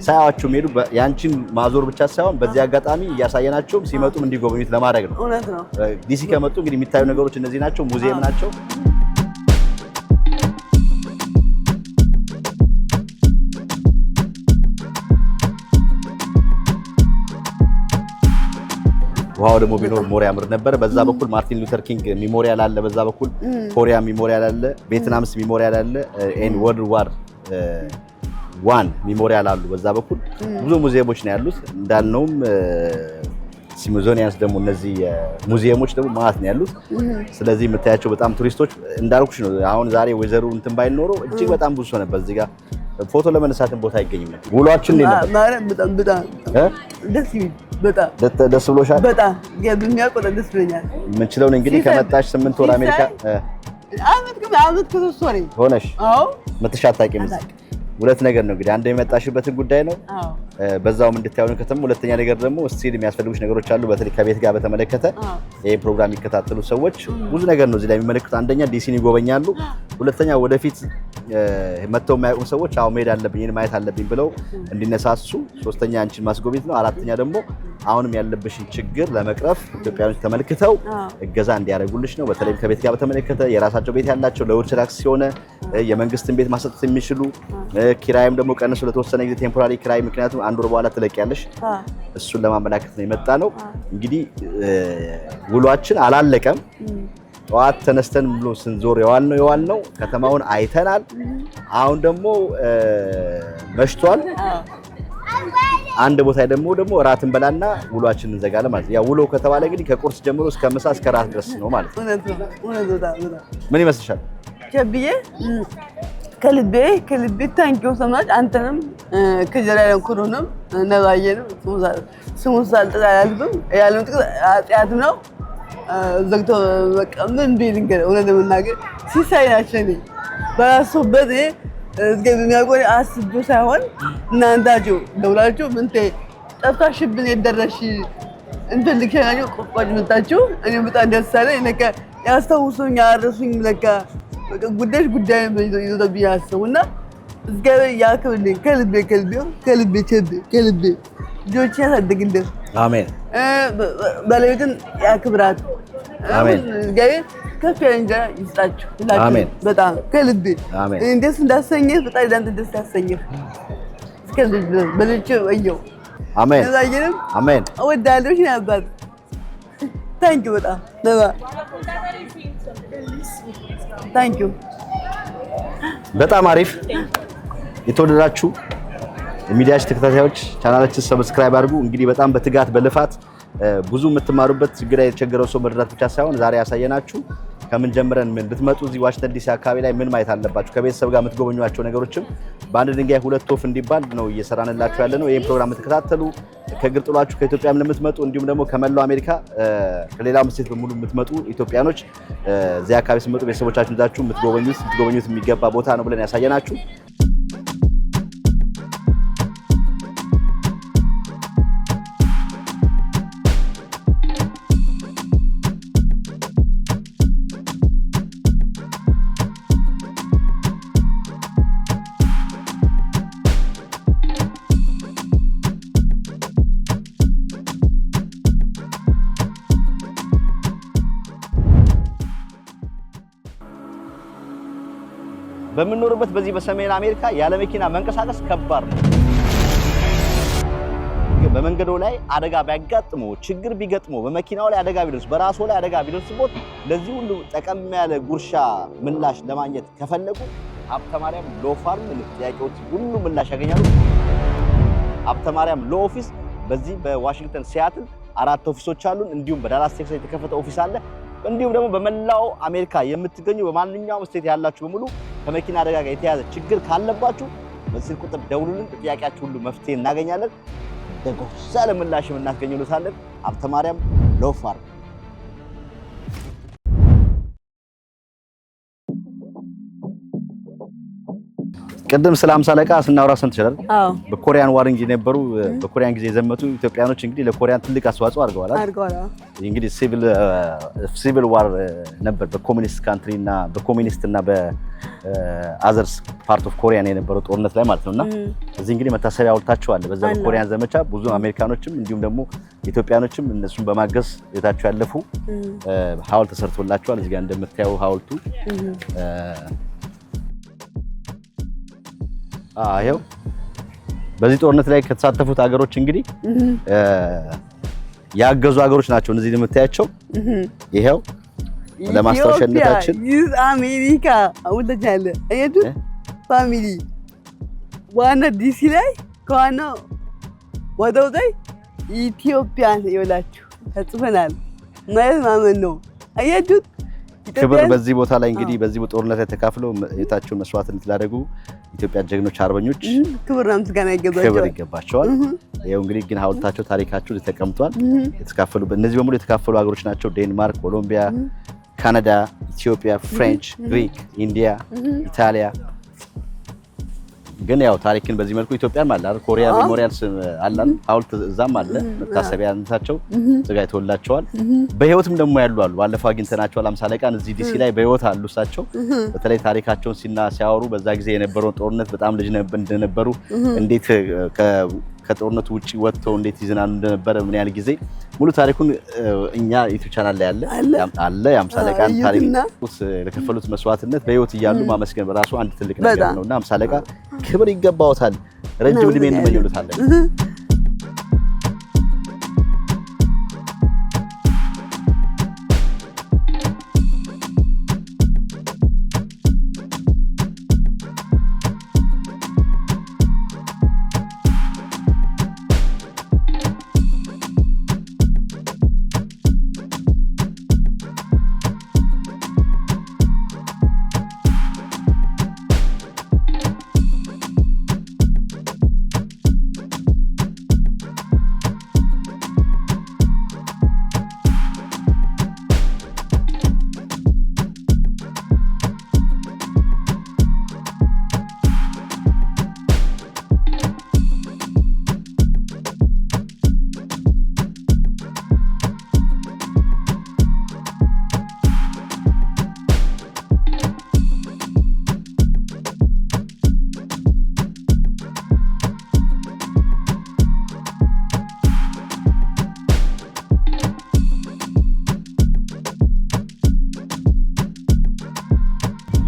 A: ሳያዋቸው ሄዱ ያንቺን ማዞር ብቻ ሳይሆን በዚህ አጋጣሚ እያሳየናቸው ሲመጡም እንዲጎበኙት ለማድረግ ነው።
B: እውነት ነው።
A: ዲሲ ከመጡ እንግዲህ የሚታዩ ነገሮች እነዚህ ናቸው። ሙዚየም ናቸው። ውሃው ደግሞ ቢኖር ሞር ያምር ነበር። በዛ በኩል ማርቲን ሉተር ኪንግ ሜሞሪያል አለ፣ በዛ በኩል ኮሪያ ሜሞሪያል አለ፣ ቬትናምስ ሜሞሪያል አለ፣ ወርልድ ዋር 1 ሜሞሪያል አሉ። በዛ በኩል ብዙ ሙዚየሞች ነው ያሉት። እንዳልነውም ሲሙዞኒያንስ ደግሞ እነዚህ ሙዚየሞች ደግሞ ማለት ነው ያሉት። ስለዚህ የምታያቸው በጣም ቱሪስቶች እንዳልኩሽ ነው። አሁን ዛሬ ወይዘሩ እንትን ባይኖር እጅግ በጣም ብዙ ሰው ነበር። እዚህ ጋር ፎቶ ለመነሳትም ቦታ አይገኝም ነበር። ውሏችን ላይ ነበር
B: ማለት በጣም ደስ ይል በጣም
A: ደስ ብሎሻል?
B: በጣም የሚያቆጣ ደስ ብሎኛል።
A: የምንችለውን እንግዲህ ከመጣሽ 8 ወር አሜሪካ
B: አመት ከሶስት ወር
A: ሆነሽ መተሻታቂም ሁለት ነገር ነው እንግዲህ አንድ የመጣሽበትን ጉዳይ ነው በዛውም እንድታዩን ከተማ። ሁለተኛ ነገር ደግሞ ስቲል የሚያስፈልጉሽ ነገሮች አሉ። በተለይ ከቤት ጋር በተመለከተ ይሄ ፕሮግራም የሚከታተሉ ሰዎች ብዙ ነገር ነው እዚህ ላይ የሚመለከቱት። አንደኛ ዲሲን ይጎበኛሉ። ሁለተኛ ወደፊት መተው የማያውቁ ሰዎች አሁን መሄድ አለብኝ ይሄን ማየት አለብኝ ብለው እንዲነሳሱ። ሶስተኛ አንቺን ማስጎብኘት ነው። አራተኛ ደግሞ አሁንም ያለብሽን ችግር ለመቅረፍ ኢትዮጵያውያን ተመልክተው እገዛ እንዲያደርጉልሽ ነው። በተለይ ከቤት ጋር በተመለከተ የራሳቸው ቤት ያላቸው ለውርስ ሲሆነ የመንግስትን ቤት ማሰጠት የሚችሉ ኪራይም ደግሞ ቀንሶ ለተወሰነ ጊዜ ቴምፖራሪ ኪራይ ምክንያቱም አንድ ወር በኋላ ትለቂያለሽ። እሱን ለማመላከት ነው የመጣ ነው። እንግዲህ ውሏችን አላለቀም። ጠዋት ተነስተን ብሎ ስንዞር የዋል ነው ከተማውን አይተናል። አሁን ደግሞ መሽቷል። አንድ ቦታ ደግሞ እራትን በላና ውሏችን እንዘጋለን ማለት ነው። ያ ውሎ ከተባለ እንግዲህ ከቁርስ ጀምሮ እስከ ምሳ እስከ ራት ድረስ ነው ማለት ነው። ምን ይመስልሻል?
B: ቸብዬ ከልቤ ታንኪው ሰማች። አንተንም ከጀራያን ኩሩንም ነባየንም ስሙን ሳልጠራ ያልኩም ያለው ጥቅስ አጥያት ነው ዘግቶ በቃ ምን ቢልንገር እውነት ለመናገር ሲሳይ ናቸው። እኔ በራሱበት እዝገብ የሚያቆይ አስቡ ሳይሆን እናንታችሁ ደውላችሁ ምን ጠፋሽብን የደረሽ እንፈልግሻለሁ ቆፋጭ መጣችሁ። እኔ በጣም ደስ አለኝ። ለካ ያስተውሱኝ ያረሱኝ ለካ ጉዳይ ይዞብኝ ያሰቡና እዝገብ ያክብልኝ ከልቤ ልጆች ያሳድግልን።
A: አሜን።
B: ባለቤትን ያክብራት።
A: አሜን።
B: እዝገብ ከፍ ያለ እንጀራ ይስጣችሁ።
A: አሜን።
B: በጣም ከልቤ
A: አሜን።
B: እንደስ እንዳሰኘህ በጣም ዳንተ ደስ ያሰኘህ እስከዚህ ድረስ በልቼ ወየው።
A: አሜን።
B: ነዛየንም
A: አሜን።
B: እወዳለሁ። እሺ አባት ታንኪው በጣም ነባ ታንኪው። በጣም አሪፍ።
A: የተወደዳችሁ የሚዲያችን ተከታታዮች ቻናላችን ሰብስክራይብ አድርጉ። እንግዲህ በጣም በትጋት በልፋት ብዙ የምትማሩበት ችግር የተቸገረው ሰው መርዳት ብቻ ሳይሆን ዛሬ ያሳየናችሁ ከምን ጀምረን ምን ብትመጡ እዚህ ዋሽንግተን ዲሲ አካባቢ ላይ ምን ማየት አለባችሁ ከቤተሰብ ጋር የምትጎበኟቸው ነገሮችም በአንድ ድንጋይ ሁለት ወፍ እንዲባል ነው እየሰራንላችሁ ያለ ነው። ይሄን ፕሮግራም ተከታተሉ። ከግር ጥሏችሁ ከኢትዮጵያም ለምትመጡ እንዲሁም ደግሞ ከመላው አሜሪካ ከሌላው ስቴት በሙሉ የምትመጡ ኢትዮጵያኖች እዚህ አካባቢ ሲመጡ ቤተሰቦቻችሁን ይዛችሁ የምትጎበኙት የሚገባ ቦታ ነው ብለን ያሳየናችሁ። በመኖርበት በዚህ በሰሜን አሜሪካ ያለ መኪና መንቀሳቀስ ከባድ ነው። በመንገዱ ላይ አደጋ ቢያጋጥመው ችግር ቢገጥመው በመኪናው ላይ አደጋ ቢደርስ በራስዎ ላይ አደጋ ቢደርስቦት ለዚህ ሁሉ ጠቀም ያለ ጉርሻ ምላሽ ለማግኘት ከፈለጉ ሀብተ ማርያም ሎ ፋርም ጥያቄዎች ሁሉ ምላሽ ያገኛሉ። ሀብተ ማርያም ሎ ኦፊስ በዚህ በዋሽንግተን ሲያትል 4 ኦፊሶች አሉን። እንዲሁም በዳላስ ቴክሳስ የተከፈተ ኦፊስ አለ። እንዲሁም ደግሞ በመላው አሜሪካ የምትገኙ በማንኛውም ስቴት ያላችሁ በሙሉ ከመኪና አደጋ ጋር የተያዘ ችግር ካለባችሁ በዚህ ቁጥር ደውሉልን። ጥያቄያችሁ ሁሉ መፍትሄ እናገኛለን። ደጎሳ ለምላሽ እናስገኝሉታለን። ሀብተ ማርያም ሎ ፋርም። ቅድም ስለ 50 አለቃ ስናወራ ሰምተሽ አይደል? በኮሪያን ዋር እንግዲህ ነበሩ። በኮሪያን ጊዜ የዘመቱ ኢትዮጵያኖች እንግዲህ ለኮሪያን ትልቅ አስተዋጽኦ አድርገዋል። እንግዲህ ሲቪል ዋር ነበር በኮሚኒስት ካንትሪ እና በኮሚኒስት እና በአዘርስ ፓርት ኦፍ ኮሪያን የነበረው ጦርነት ላይ ማለት ነውና እዚህ እንግዲህ መታሰቢያ ሐውልታቸው አለ። በዛ በኮሪያን ዘመቻ ብዙ አሜሪካኖችም እንዲሁም ደግሞ ኢትዮጵያኖችም እነሱን በማገዝ ቤታቸው ያለፉ ሐውልት ተሰርቶላቸዋል። እዚህ ጋር እንደምታየው ሐውልቱ ይሄው በዚህ ጦርነት ላይ ከተሳተፉት ሀገሮች እንግዲህ ያገዙ ሀገሮች ናቸው እነዚህ የምታያቸው። ይሄው ለማስታወሻነታችን
B: አሜሪካ አውልተቻለ አየቱ ፋሚሊ ዋና ዲሲ ላይ ከዋናው ወደው ላይ ኢትዮጵያን ይወላችሁ ተጽፈናል ማለት ማመን ነው። አየቱ
A: ክብር በዚህ ቦታ ላይ እንግዲህ በዚህ ጦርነት ላይ ተካፍለው የታቸውን መስዋዕትነት ላደረጉ ኢትዮጵያ ጀግኖች አርበኞች
B: ክብርና ምስጋና
A: ይገባቸዋል። ይሄው እንግዲህ ግን ሐውልታቸው ታሪካቸው ተቀምጧል። የተካፈሉ እነዚህ በሙሉ የተካፈሉ ሀገሮች ናቸው። ዴንማርክ፣ ኮሎምቢያ፣ ካናዳ፣ ኢትዮጵያ፣ ፍሬንች፣ ግሪክ፣ ኢንዲያ፣ ኢጣሊያ። ግን ያው ታሪክን በዚህ መልኩ ኢትዮጵያም አለ አይደል? ኮሪያ ሜሞሪያል አላል ሐውልት እዛም አለ። መታሰቢያነታቸው ተዘጋጅቶላቸዋል። በህይወትም ደግሞ ያሉ አሉ። ባለፈው አግኝተናቸዋል። 50 አለቃን እዚህ ዲሲ ላይ በህይወት አሉ። እሳቸው በተለይ ታሪካቸውን ሲያወሩ በዛ ጊዜ የነበረው ጦርነት በጣም ልጅ እንደነበሩ እንዴት ከጦርነቱ ውጪ ወጥተው እንዴት ይዝናኑ እንደነበረ ምን ያህል ጊዜ ሙሉ ታሪኩን እኛ ዩቲዩብ ቻናል ላይ አለ። የ50 አለቃን ታሪክ ለከፈሉት መስዋዕትነት በህይወት እያሉ ማመስገን በራሱ አንድ ትልቅ ነገር ነውና 50 አለቃ ክብር ይገባዎታል። ረጅም ዕድሜ እንመኝልዎታለን።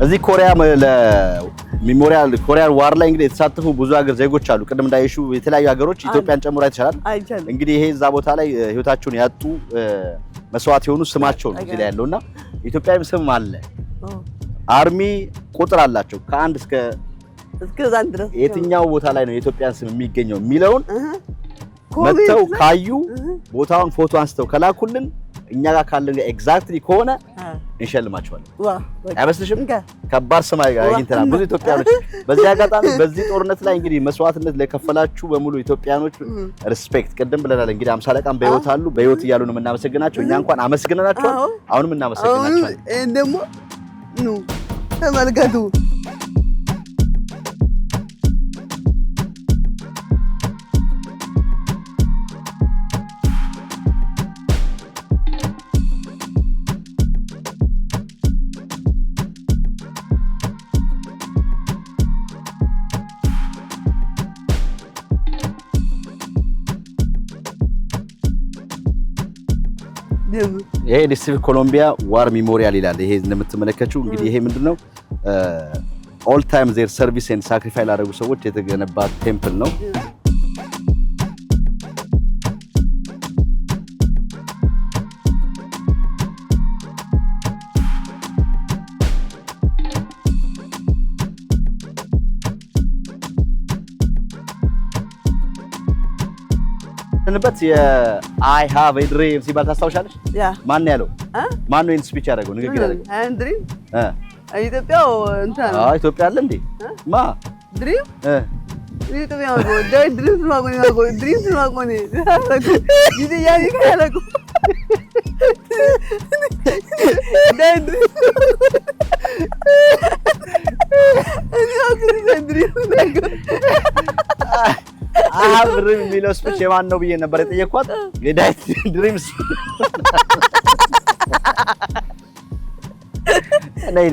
A: እዚህ ኮሪያ ለሜሞሪያል ኮሪያን ዋር ላይ እንግዲህ የተሳተፉ ብዙ ሀገር ዜጎች አሉ። ቅድም እንዳይሹ የተለያዩ ሀገሮች ኢትዮጵያን ጨምሮ አይተሻል። እንግዲህ ይሄ እዛ ቦታ ላይ ህይወታቸውን ያጡ መስዋዕት የሆኑ ስማቸው ነው እዚህ ላይ ያለውና ኢትዮጵያዊም ስም አለ። አርሚ ቁጥር አላቸው ከአንድ እስከዛን ድረስ የትኛው ቦታ ላይ ነው የኢትዮጵያን ስም የሚገኘው የሚለውን መተው ካዩ ቦታውን ፎቶ አንስተው ከላኩልን እኛ ጋር ካለ ኤግዛክትሊ ከሆነ እንሸልማቸዋለን።
B: ዋ
A: አይመስልሽም?
B: እንካ
A: ከባድ ሰማይ ጋር አግኝተናል ብዙ ኢትዮጵያኖች። በዚህ አጋጣሚ በዚህ ጦርነት ላይ እንግዲህ መስዋዕትነት ለከፈላችሁ በሙሉ ኢትዮጵያኖች ሪስፔክት ቅድም ብለናል። እንግዲህ 50 አለቃም በህይወት አሉ፣ በህይወት እያሉ ነው የምናመሰግናቸው። እኛ እንኳን አመስግነናቸዋል፣ አሁንም እናመሰግናቸዋለን።
B: አሁን ደግሞ ኑ ተመልከቱ።
A: ይሄ ዲስትሪክት ኮሎምቢያ ዋር ሜሞሪያል ይላል። ይሄ እንደምትመለከቱት እንግዲህ ይሄ ምንድነው ኦል ታይም ዜር ሰርቪስ ኤንድ ሳክሪፋይስ ላደረጉ ሰዎች የተገነባ ቴምፕል ነው። እንበት የአይ ሃቭ ኤ ድሪም ሲባል ታስታውሻለሽ?
B: ያ
A: ማን ያለው? ማን ነው ስፒች ያደረገው? ንግግር ያደረገው?
B: ድሪም ኢትዮጵያው እንትን
A: አዎ ኢትዮጵያ አለ እንዴ? ማ
B: ድሪም ኢትዮጵያ ነው ዳይ ድሪም ማቆኒ ድሪም ማቆኒ ዲዲ ያኒ ካለኩ ዳይ ድሪም ድሪም አብርም የሚለው ስፒች የማን ነው ብዬ ነበር የጠየኳት። የዳይት ድሪምስ ነይ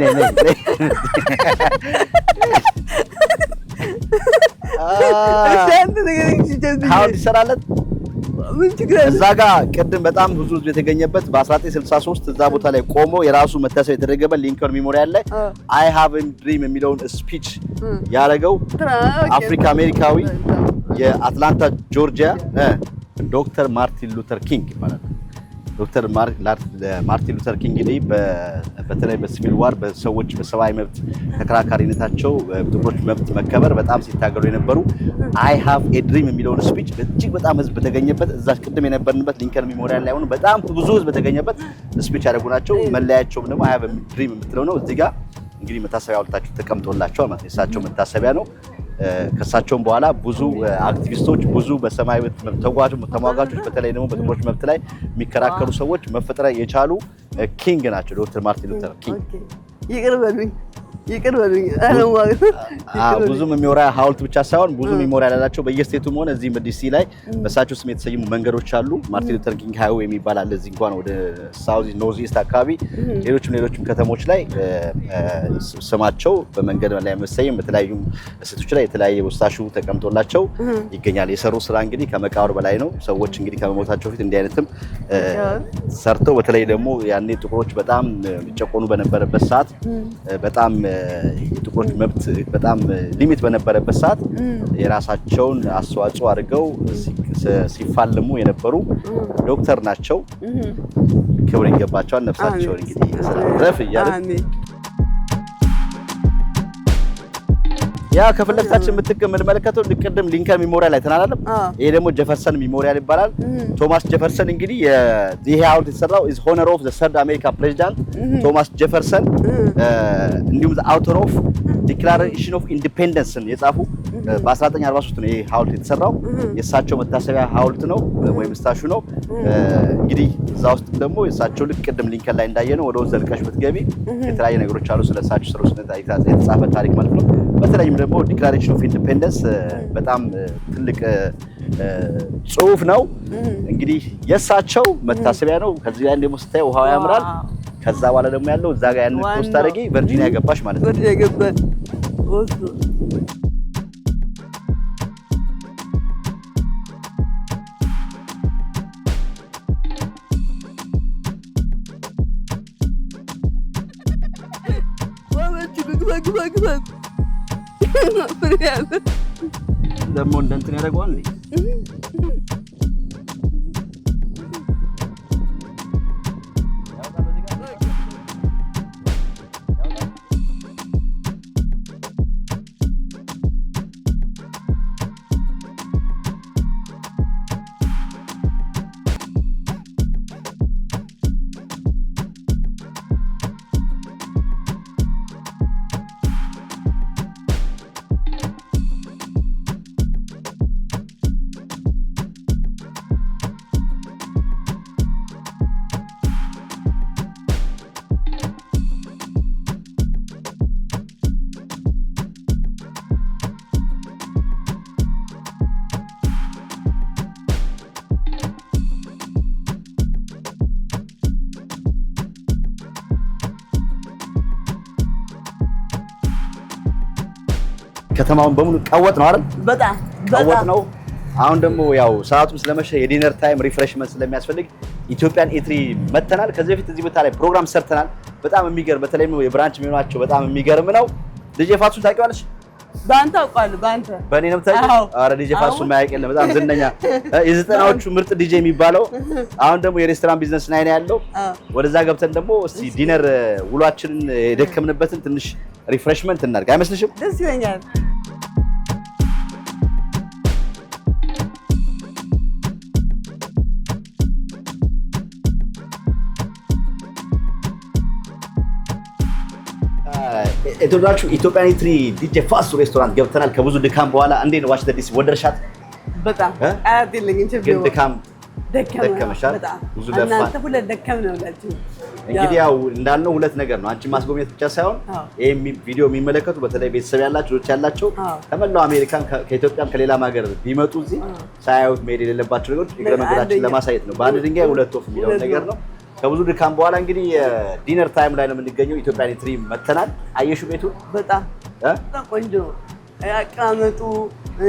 B: ሀውልት ይሰራለት እዛ ጋር ቅድም በጣም ብዙ ህዝብ የተገኘበት በ1963 እዛ ቦታ ላይ ቆሞ የራሱ መታሰቢያ የተደረገበት ሊንከን ሜሞሪያል ላይ አይ ሃቭ ኤ ድሪም የሚለውን ስፒች ያደረገው አፍሪካ አሜሪካዊ የአትላንታ ጆርጂያ ዶክተር ማርቲን ሉተር ኪንግ ይባላል። ዶክተር ማርቲን ሉተር ኪንግ እንግዲህ በተለይ በሲቪል ዋር በሰዎች በሰብአዊ መብት ተከራካሪነታቸው ጥቁሮች መብት መከበር በጣም ሲታገሉ የነበሩ አይ ሃቭ ኤ ድሪም የሚለውን ስፒች እጅግ በጣም ህዝብ በተገኘበት እዛ ቅድም የነበርንበት ሊንከን ሜሞሪያል ላይ ሆኖ በጣም ብዙ ህዝብ በተገኘበት ስፒች ያደረጉ ናቸው። መለያቸውም ደግሞ አይ ሃቭ ኤ ድሪም የምትለው ነው። እዚህ ጋር እንግዲህ መታሰቢያ ሐውልታቸው ተቀምጦላቸዋል ማለት ነው። የእሳቸው መታሰቢያ ነው። ከሳቸውም በኋላ ብዙ አክቲቪስቶች ብዙ በሰማያዊ ተሟጋቾች በተለይ ደግሞ በጥቁሮች መብት ላይ የሚከራከሩ ሰዎች መፈጠር የቻሉ ኪንግ ናቸው ዶክተር ማርቲን ሉተር ኪንግ። ይቅር በሉኝ ብዙ ሜሞሪያ ሐውልት ብቻ ሳይሆን ብዙ ሜሞሪያ ያላቸው በየስቴቱም ሆነ እዚህ በዲሲ ላይ በሳቸው ስም የተሰየሙ መንገዶች አሉ። ማርቲን ሉተር ኪንግ ሃይዌይ የሚባል አለ እዚህ እንኳን ወደ ሳውዝ ኖርዝ ኢስት አካባቢ ሌሎችም ከተሞች ላይ ስማቸው በመንገድ ላይ መሰየም በተለያዩ ስቴቶች ላይ የተለያየ ውስታሹ ተቀምጦላቸው ይገኛል። የሰሩ ስራ እንግዲህ ከመቃብር በላይ ነው። ሰዎች እንግዲህ ከመሞታቸው ፊት እንዲህ አይነትም ሰርተው በተለይ ደግሞ ያኔ ጥቁሮች በጣም ጨቆኑ በነበረበት ሰዓት በጣም የጥቁሮች መብት በጣም ሊሚት በነበረበት ሰዓት የራሳቸውን አስተዋጽኦ አድርገው ሲፋለሙ የነበሩ ዶክተር ናቸው። ክብር ይገባቸዋል። ነፍሳቸውን እንግዲህ ረፍ እያልን ያ ከፍለታችን የምትመለከተው ቅድም ሊንከን ሜሞሪያል ላይ ተናላለም። ይሄ ደግሞ ጀፈርሰን ሜሞሪያል ይባላል። ቶማስ ጀፈርሰን እንግዲህ ይሄ ሐውልት የተሰራው ኢዝ ሆነር ኦፍ ዘ ሰርድ አሜሪካ ፕሬዚዳንት ቶማስ ጀፈርሰን እንዲሁም ዘ አውተር ኦፍ ዲክላሬሽን ኦፍ ኢንዲፔንደንስን የጻፉ በ1943 ነው ይሄ ሐውልት የተሰራው። የእሳቸው መታሰቢያ ሐውልት ነው ወይም ስታቹ ነው። እንግዲህ እዛ ውስጥ ደግሞ የእሳቸው ልክ ቅድም ሊንከን ላይ እንዳየነው ወደ ውስጥ ዘልቀሽ ብትገቢ የተለያየ ነገሮች አሉ ስለሳቸው ስለ የተጻፈ ታሪክ ማለት ነው። በተለይም ደግሞ ዲክላሬሽን ኦፍ ኢንዲፔንደንስ በጣም ትልቅ ጽሁፍ ነው። እንግዲህ የእሳቸው መታሰቢያ ነው። ከዚህ ላይ ደግሞ ስታይ ውሃው ያምራል። ከዛ በኋላ ደግሞ ያለው እዛ ጋር ያን ፖስት አድርጊ ቨርጂኒያ ገባሽ ማለት ነው። ቨርጂኒያ ገባሽ
A: ደግሞ እንደ እንትን ያደርገዋል እንዴ? ከተማውን በሙሉ ቀወጥ ነው አይደል?
B: በጣም
A: ቀወጥ ነው። አሁን ደግሞ ያው ሰዓቱም ስለመሸ የዲነር ታይም ሪፍሬሽመንት ስለሚያስፈልግ ኢትዮጵያን ኢትሪ መተናል። ከዚህ በፊት እዚህ ቦታ ላይ ፕሮግራም ሰርተናል። በጣም የሚገርም በተለይም የብራንች ሚሆናቸው በጣም የሚገርም ነው። ዲጄ ፋሱን ታውቂዋለሽ?
B: ባንተ አውቃለሁ። ባንተ
A: በእኔ ነው የምታውቂው? ኧረ ዲጄ ፋሱ ማያውቅ የለም። በጣም ዝነኛ የዘጠናዎቹ ምርጥ ዲጄ የሚባለው። አሁን ደግሞ የሬስቶራንት ቢዝነስ ላይ ነው ያለው። ወደዛ ገብተን ደግሞ እስቲ ዲነር ውሏችንን የደከምንበትን ትንሽ ሪፍሬሽመንት እናድርግ። አይመስልሽም?
B: ደስ ይለኛል።
A: የተወዳችሁ ኢትዮጵያን ኢትሪ ዲጄ ፋሱ ሬስቶራንት ገብተናል። ከብዙ ድካም በኋላ እንዴት ነው ዋች ዲስ ወደርሻት?
B: በጣም አያት የለኝም
A: ግን ድካም
B: ደከመሻል።
A: ብዙ ለፋ
B: እናንተ ሁለት ደከም ነው ያላችሁ።
A: እንግዲህ ያው እንዳልነው ሁለት ነገር ነው። አንቺ ማስጎብኘት ብቻ ሳይሆን ይሄ ቪዲዮ የሚመለከቱ በተለይ ቤተሰብ ያላችሁ ልጆች ያላቸው ከመላው አሜሪካን ከኢትዮጵያም ከሌላም ሀገር ቢመጡ እዚህ ሳያዩት መሄድ የሌለባቸው ነገሮች እግረ መንገዳችን ለማሳየት ነው። በአንድ ድንጋይ ሁለት ወፍ የሚለው ነገር ነው። ከብዙ ድካም በኋላ እንግዲህ ዲነር ታይም ላይ ነው የምንገኘው። ኢትዮጵያን ኢትሪ መተናል። አየሹ ቤቱ
B: በጣም ቆንጆ ነው። አቀማመጡ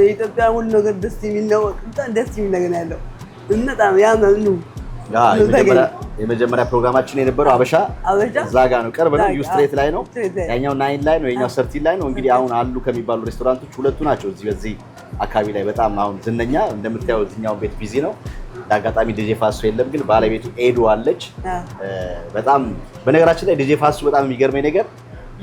B: ኢትዮጵያ ሁሉ ነገር ደስ የሚል ነው። በጣም ደስ የሚል ነገር ያለው በጣም ያምራሉ። የመጀመሪያ ፕሮግራማችን የነበረው አበሻ እዛ ጋር ነው፣ ቅርብ ነው። ዩ ስትሬት ላይ ነው። ያኛው 9 ላይ ነው፣ የኛው 13 ላይ ነው። እንግዲህ አሁን አሉ ከሚባሉ ሬስቶራንቶች ሁለቱ ናቸው በዚህ አካባቢ ላይ በጣም አሁን ዝነኛ። እንደምታየው እዚህኛው ቤት ቢዚ ነው። አጋጣሚ ዲጄ ፋሱ የለም፣ ግን ባለቤቱ ኤዱ አለች። በጣም በነገራችን ላይ ዲጄ ፋሱ በጣም የሚገርመኝ ነገር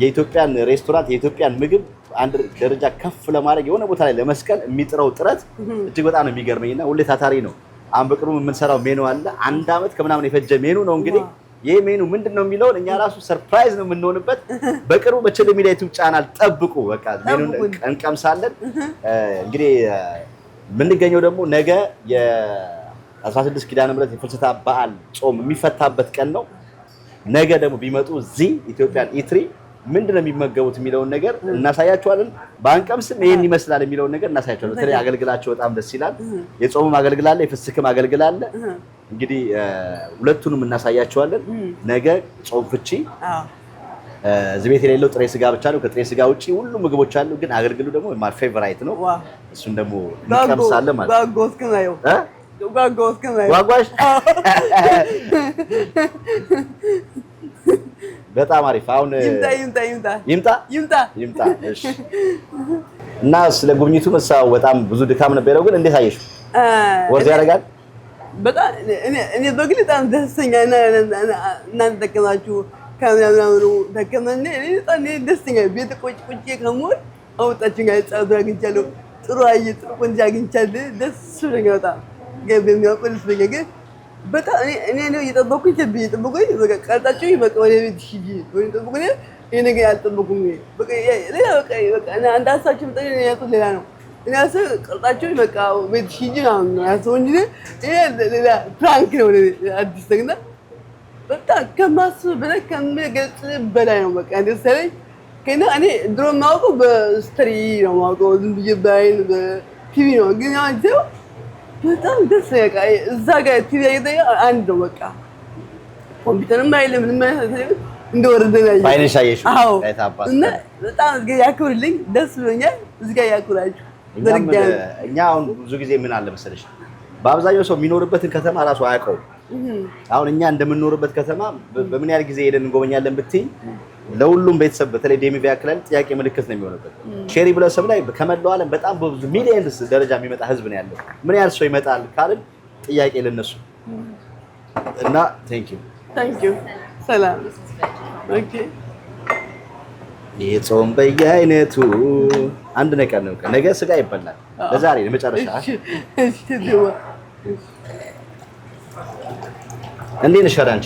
B: የኢትዮጵያን ሬስቶራንት የኢትዮጵያን ምግብ አንድ ደረጃ ከፍ ለማድረግ የሆነ ቦታ ላይ ለመስቀል የሚጥረው ጥረት እጅግ በጣም ነው የሚገርመኝና ሁሌ ታታሪ ነው። አሁን በቅርቡ የምንሰራው ሜኑ አለ። 1 ዓመት ከምናምን የፈጀ ሜኑ ነው። እንግዲህ ይሄ ሜኑ ምንድነው የሚለውን እኛ ራሱ ሰርፕራይዝ ነው የምንሆንበት። በቅርቡ በቸለ ሚዲያ ዩቲዩብ ቻናል ጠብቁ። በቃ ሜኑን እንቀምሳለን። እንግዲህ የምንገኘው ደግሞ ነገ የ16 ኪዳነ ምህረት የፍልሰታ በዓል ጾም የሚፈታበት ቀን ነው። ነገ ደግሞ ቢመጡ እዚህ ኢትዮጵያን ኢትሪ ምንድነው የሚመገቡት የሚለውን ነገር እናሳያቸዋለን። ባንቀምስም ይሄን ይመስላል የሚለውን ነገር እናሳያቸዋለን። በተለይ አገልግላቸው በጣም ደስ ይላል። የጾምም አገልግላለ፣ የፍስክም አገልግላለ። እንግዲህ ሁለቱንም እናሳያቸዋለን። ነገ ጾም ፍቺ እዚህ ቤት የሌለው ጥሬ ስጋ ብቻ ነው። ከጥሬ ስጋ ውጪ ሁሉም ምግቦች አሉ። ግን አገልግሉ ደግሞ ማይ ፌቨራይት ነው። እሱን ደግሞ እንቀምሳለን ማለት ነው። ጓጓሽ በጣም አሪፍ። አሁን ይምጣ። እሺ። እና ስለ ጉብኝቱ መሳው በጣም ብዙ ድካም ነበረው፣ ግን እንዴት አየሽ? ወርዝ ያደርጋል በጣም እኔ በግል በጣም ደስተኛ እና ተከማችሁ ካሜራማኑ ተከመነ እኔ በጣም ደስተኛ ቤት ቁጭ ከሞል አውጣችን ጋር ጻፍ አግኝቻለሁ። ጥሩ ጥሩ ቆንጆ አግኝቻለሁ። ደስ ብሎኛል በጣም ገበም ያቆልስ በገገ በጣም እኔ ነው እየጠበኩኝ በቃ ቀርጣችሁ በቃ ወደ ቤት ሂጂ ወይ ጠብቁኝ። ይሄ ነገር ያልጠበቁኝ በቃ በቃ አንድ ሀሳባችን ጠይቀኝ ሌላ ነው። እኔ አሰብ ቀርጣችሁ በቃ ቤት ሂጂ ነው ያሰው እንጂ ይሄ ሌላ ፕራንክ ነው አዲስ ተግና በጣም ከማስብ በላይ ከመገለጽ በላይ ነው። በቃ እንደሰለኝ ከና እኔ ድሮ ማውቀው በስትሪ ነው ማውቀው ዝም ብዬ ባይን በቲቪ ነው። ግን ያው በጣም ደስ ያቃ እዛ ጋር ቲቪ ያየው አንድ ነው በቃ ኮምፒውተርም አይደለም ምንም አይደለም እንደወረደ ላይ
A: ባይነሽ አየሽ
B: አይታባስ እና በጣም ያክብርልኝ ደስ ብሎኛል። እዚህ ጋር ያክብራችሁ።
A: እኛ አሁን ብዙ ጊዜ ምን አለ መሰለሽ በአብዛኛው ሰው የሚኖርበትን ከተማ ራሱ አያውቀው። አሁን እኛ እንደምንኖርበት ከተማ በምን ያህል ጊዜ ሄደን እንጎበኛለን ብትይ ለሁሉም ቤተሰብ በተለይ ዴሚቪ ያክላል ጥያቄ ምልክት ነው የሚሆነበት። ሼሪ ብለሰብ ላይ ከመላው ዓለም በጣም በብዙ ሚሊየንስ ደረጃ የሚመጣ ህዝብ ነው ያለው። ምን ያህል ሰው ይመጣል ካልን ጥያቄ ለነሱ እና ቴንክ ዩ
B: ሰላም ኦኬ።
A: የጾም በየአይነቱ አንድ ነገር ነው። ነገ ስጋ ይበላል። ለዛሬ ለመጨረሻ
B: እሺ ደው
A: እንዴት ነሽ አንቺ?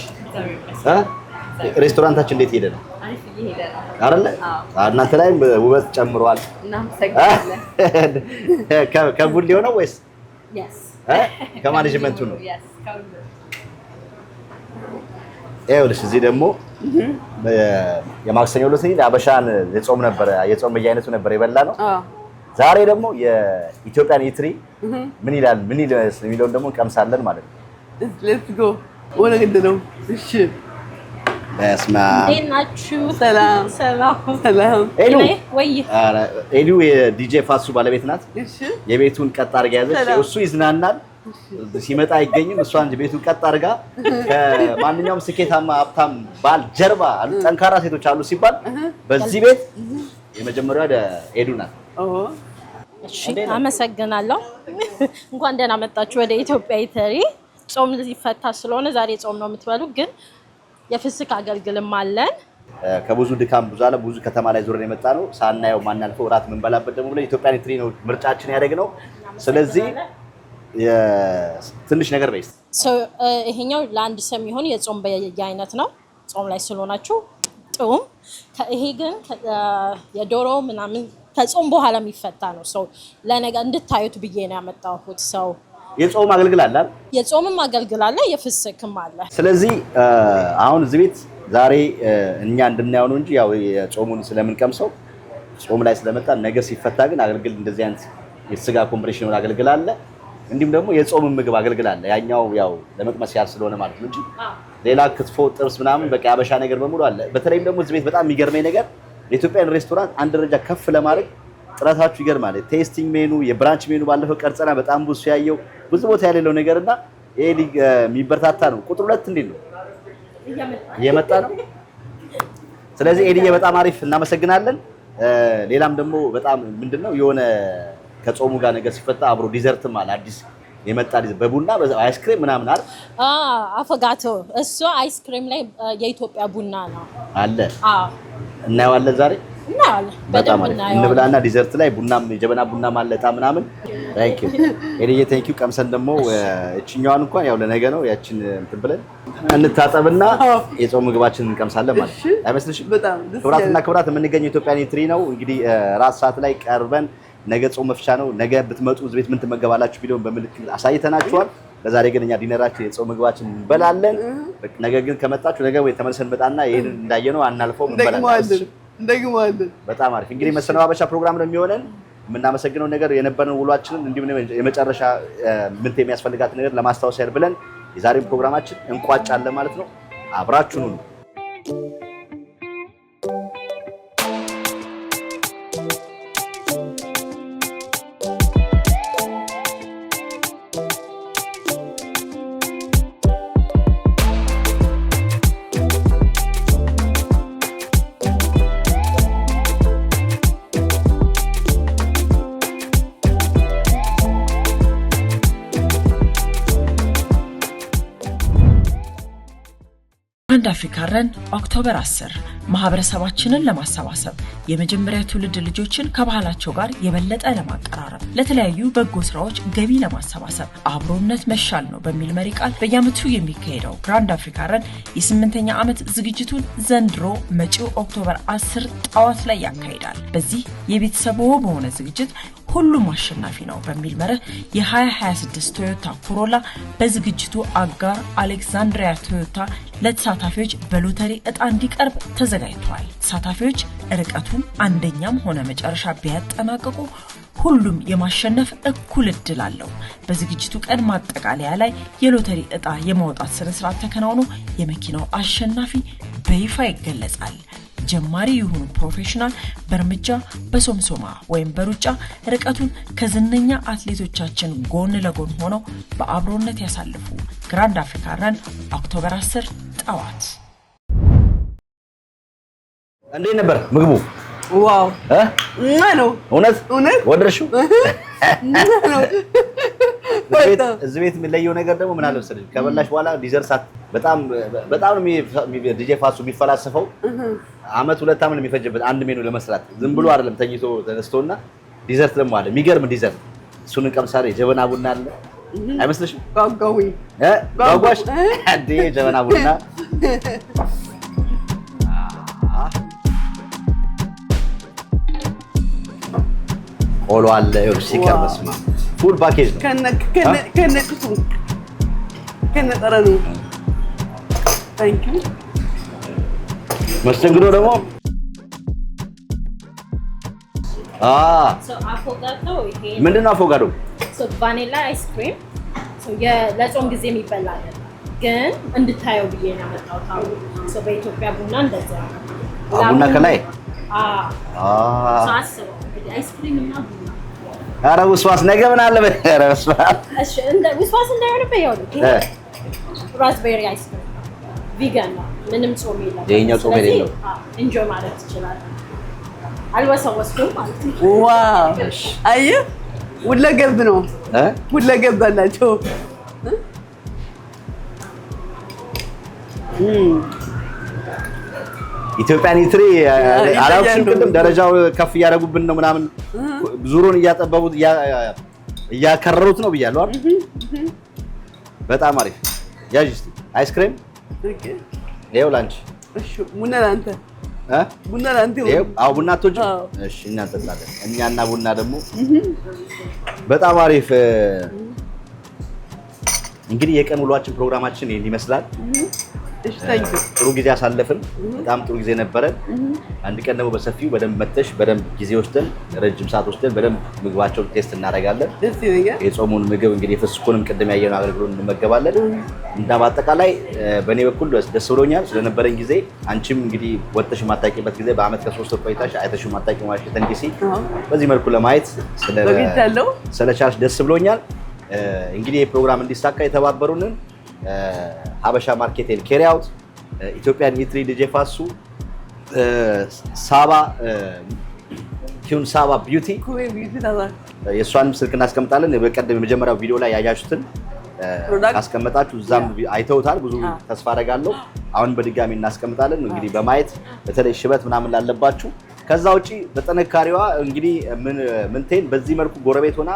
A: ሬስቶራንታችን እንዴት ሄደ ነው?
C: አሪፍ እየሄደ ነው
A: አይደለ? እናንተ ላይ ውበት ጨምሯል።
C: እናመሰግናለን።
A: ከቡል ሊሆነው ወይስ
C: yes
A: ከማኔጅመንቱ ነው?
C: yes
A: ይኸውልሽ እዚህ ደግሞ የማክሰኞ ዕለት አበሻን የጾም ነበር የጾም በየአይነቱ ነበር የበላ ነው። ዛሬ ደግሞ የኢትዮጵያን ኢትሪ ምን ይላል የሚለውን ደግሞ እንቀምሳለን ማለት ነው።
B: ሌትስ ጎ ወደ ገደለው። እሺ
A: በስማ
C: ናችሁ?
B: ሰላም
C: ሰላም።
A: ኤሉ
C: ወይ
A: ኤሉ የዲጄ ፋሱ ባለቤት ናት።
B: እሺ
A: የቤቱን ቀጥ አድርጋ ያዘች። እሱ ይዝናናል ሲመጣ አይገኝም። እሷ እንጂ ቤቱን ቀጥ አድርጋ ከማንኛውም ስኬታማ ሀብታም ባል ጀርባ አሉ ጠንካራ ሴቶች አሉ ሲባል በዚህ ቤት የመጀመሪያው ኤሉ ናት።
E: እሺ አመሰግናለሁ። እንኳን ደህና መጣችሁ ወደ ኢትዮጵያ ኢተሪ። ጾም ሊፈታ ስለሆነ ዛሬ ጾም ነው የምትበሉ፣ ግን የፍስክ አገልግልም አለን።
A: ከብዙ ድካም ብዙ ከተማ ላይ ዞረን የመጣ ነው። ሳናየው ማናልፈው እራት የምንበላበት ደግሞ ብለ ኢትዮጵያ ኢተሪ ነው ምርጫችን ያደረግነው። ስለዚህ ትንሽ ነገር በይስ
E: ይሄኛው ለአንድ ሰው የሚሆን የጾም በየአይነት ነው። ጾም ላይ ስለሆናችሁ ጥሩም። ይሄ ግን የዶሮ ምናምን ከጾም በኋላ የሚፈታ ነው። ሰው ለነገ እንድታዩት ብዬ ነው ያመጣሁት። ሰው
A: የጾም አገልግል አለ፣
E: የጾምም አገልግል አለ፣ የፍስክም አለ። ስለዚህ
A: አሁን እዚህ ቤት ዛሬ እኛ እንድናየው ነው እንጂ ያው የጾሙን ስለምንቀምሰው ጾም ላይ ስለመጣ ነገ ሲፈታ ግን አገልግል እንደዚህ አይነት የስጋ ኮምፕሬሽን አገልግል አለ። እንዲሁም ደግሞ የጾም ምግብ አገልግል አለ። ያኛው ያው ለመቅመስ ያል ስለሆነ ማለት ነው እንጂ ሌላ ክትፎ፣ ጥብስ ምናምን በቃ ያበሻ ነገር በሙሉ አለ። በተለይም ደግሞ እዚህ ቤት በጣም የሚገርመኝ ነገር የኢትዮጵያን ሬስቶራንት አንድ ደረጃ ከፍ ለማድረግ ጥረታችሁ ይገርማል። ቴስቲንግ ሜኑ፣ የብራንች ሜኑ ባለፈው ቀርጸና በጣም ብዙ ያየው ብዙ ቦታ ያለው ነገርና ይሄ የሚበረታታ ነው። ቁጥር 2 እንዴት ነው እየመጣ ነው። ስለዚህ ኤዲዬ በጣም አሪፍ እናመሰግናለን። ሌላም ደግሞ በጣም ምንድነው የሆነ ከጾሙ ጋር ነገር ሲፈታ አብሮ ዲዘርትም አለ አዲስ የመጣ በቡና በአይስክሪም ምናምን አይደል?
E: አፈጋቶ እሱ አይስክሪም ላይ የኢትዮጵያ ቡና ነው
A: አለ። እናየዋለን ዛሬ በጣም አሪፍ እንብላና ዲዘርት ላይ ቡናም የጀበና ቡናም አለ ዕጣ ምናምን። ታንኪ ዩ ኤዲዬ ታንኪ ዩ። ቀምሰን ደግሞ እቺኛዋን እንኳን ያው ለነገ ነው ያችን እንትን ብለን እንታጠብና የጾም ምግባችንን እንቀምሳለን ማለት አይመስልሽም? ክብራትና ክብራት የምንገኘው ኢትዮጵያ ኢተሪ ነው። እንግዲህ ራት ሰዓት ላይ ቀርበን ነገ ጾም መፍቻ ነው። ነገ ብትመጡ እዚህ ቤት ምን ትመገባላችሁ ቢለውን በምልክት አሳይተናችኋል። ለዛሬ ግን እኛ ዲነራችን የጾም ምግባችን እንበላለን። ነገ ግን ከመጣችሁ ነገ ወይ ተመልሰን እንመጣና ይሄን እንዳየነው አናልፈውም እንበላለን። እንደግመዋለን። በጣም አሪፍ እንግዲህ መሰነባበቻ ፕሮግራም ነው የሚሆነን። የምናመሰግነው ነገር የነበረን ውሏችንን እንዲሁም የመጨረሻ ምን የሚያስፈልጋት ነገር ለማስታወስ ያህል ብለን የዛሬው ፕሮግራማችን እንቋጫለን ማለት ነው። አብራችሁን ነው
D: ግራንድ አፍሪካ ረን ኦክቶበር 10 ማህበረሰባችንን ለማሰባሰብ የመጀመሪያ ትውልድ ልጆችን ከባህላቸው ጋር የበለጠ ለማቀራረብ ለተለያዩ በጎ ስራዎች ገቢ ለማሰባሰብ አብሮነት መሻል ነው በሚል መሪ ቃል በየዓመቱ የሚካሄደው ግራንድ አፍሪካ ረን የ8ኛ ዓመት ዝግጅቱን ዘንድሮ መጪው ኦክቶበር 10 ጠዋት ላይ ያካሂዳል። በዚህ የቤተሰቡ በሆነ ዝግጅት ሁሉም አሸናፊ ነው በሚል መርህ የ2026 ቶዮታ ኮሮላ በዝግጅቱ አጋር አሌክዛንድሪያ ቶዮታ ለተሳታፊዎች በሎተሪ ዕጣ እንዲቀርብ ተዘጋጅቷል። ተሳታፊዎች ርቀቱን አንደኛም ሆነ መጨረሻ ቢያጠናቅቁ ሁሉም የማሸነፍ እኩል እድል አለው። በዝግጅቱ ቀን ማጠቃለያ ላይ የሎተሪ ዕጣ የማውጣት ስነ ስርዓት ተከናውኖ የመኪናው አሸናፊ በይፋ ይገለጻል። ጀማሪ የሆኑ ፕሮፌሽናል በእርምጃ በሶምሶማ ወይም በሩጫ ርቀቱን ከዝነኛ አትሌቶቻችን ጎን ለጎን ሆነው በአብሮነት ያሳልፉ። ግራንድ አፍሪካ ረን ኦክቶበር 10 ጠዋት።
A: እንዴት ነበር ምግቡ?
B: ዋው ነው
A: እውነት
B: እውነት
A: ወደድሽው?
B: ነው
A: እዚህ ቤት የሚለየው ነገር ደግሞ ምን አለ መሰለሽ፣ ከበላሽ በኋላ ዲዘርት በጣም ነው ዲጄ ፋሱ የሚፈላሰፈው። አመት 2 አመት የሚፈጅበት አንድ ሜኑ ለመስራት ዝም ብሎ አይደለም ተኝቶ ተነስቶና ዲዘርት ደግሞ አለ የሚገርም ዲዘርት። እሱን እንቀምሳለን። ጀበና ቡና አለ አይመስልሽም? ጓጓሽ እንዴ ጀበና ቡና ቆሎ አለ። ሲከር መስማ ፉል ፓኬጅ ነው
B: ከነ ጠረኑ። ታንክ ዩ
A: መስተንግዶ ደግሞ
E: ምንድን ነው
A: አፎጋዶ?
E: ቫኒላ አይስክሪም ለጾም ጊዜ የሚበላ አይደለም። ግን እንድታየው ብዬ ነው ያመጣሁት። አሁን ሰው በኢትዮጵያ ቡና እንደዛ ነው።
A: ቡና ከላይ
E: ሳስበው እንግዲህ አይስክሪም እና ቡና
A: ኧረ ውስዋስ ነገ ምን አለ ኧረ ውስዋስ
E: እሺ እንደ ውስዋስ እንዳይሆንብህ ይኸውልህ ራስቤሪ አይስክሪም ቪጋን ነው ምንም ጾም የለም
A: የኛው ጾም የሌለው
E: ኢንጆይ ማለት ትችላለህ አልወሰወስኩም ማለት ነው
B: ዋው አየህ ሁለገብ ነው ሁለገብ አላቸው
A: ኢትዮጵያ ኒትሪ አላውቅም ቅድም ደረጃው ከፍ እያደረጉብን ነው ምናምን ዙሩን እያጠበቡት እያከረሩት ነው ብያለሁ አይደል በጣም አሪፍ ያዥ እስቲ አይስክሪም ይኸው ላንቺ
B: እሺ ቡና ላንተ ቡና ላንተ
A: ይኸው አዎ ቡና አትወጪ እሺ እኛ እንጠጣለን እኛና ቡና ደግሞ በጣም አሪፍ እንግዲህ የቀን ውሏችን ፕሮግራማችን ይሄን ይመስላል ጥሩ ጊዜ አሳለፍን በጣም ጥሩ ጊዜ ነበረን አንድ ቀን ደግሞ በሰፊው በደንብ መተሽ በደንብ ጊዜ ወስደን ረጅም ሰዓት ወስደን በደንብ ምግባቸውን ቴስት እናደርጋለን የጾሙን ምግብ እንግዲህ የፍስኩንም ቅድም ያየነው አገልግሎት እንመገባለን እና በአጠቃላይ በእኔ በኩል ደስ ብሎኛል ስለነበረን ጊዜ አንቺም እንግዲህ ወጥተሽ የማታውቂበት ጊዜ በአመት ከ3 ወር ቆይታሽ አይተሽ የማታውቂው ዋሽንግተን ዲሲ በዚህ መልኩ ለማየት ስለቻልሽ ደስ ብሎኛል እንግዲህ የፕሮግራም እንዲሳካ የተባበሩንን ሀበሻ ማርኬት ኤንድ ካሪ አውት ኢትዮጵያን ኒትሪ ዲጄ ፋሱ ሳባ ኪዩን ሳባ ቢዩቲ የእሷንም ስልክ እናስቀምጣለን በቀደም የመጀመሪያው ቪዲዮ ላይ ያያችሁትን ካስቀመጣችሁ እዛም አይተውታል ብዙ ተስፋ አደርጋለሁ አሁን በድጋሚ እናስቀምጣለን እንግዲህ በማየት በተለይ ሽበት ምናምን ላለባችሁ ከዛ ውጪ በጥንካሬዋ እንግዲህ ምንቴን በዚህ መልኩ ጎረቤት ሆና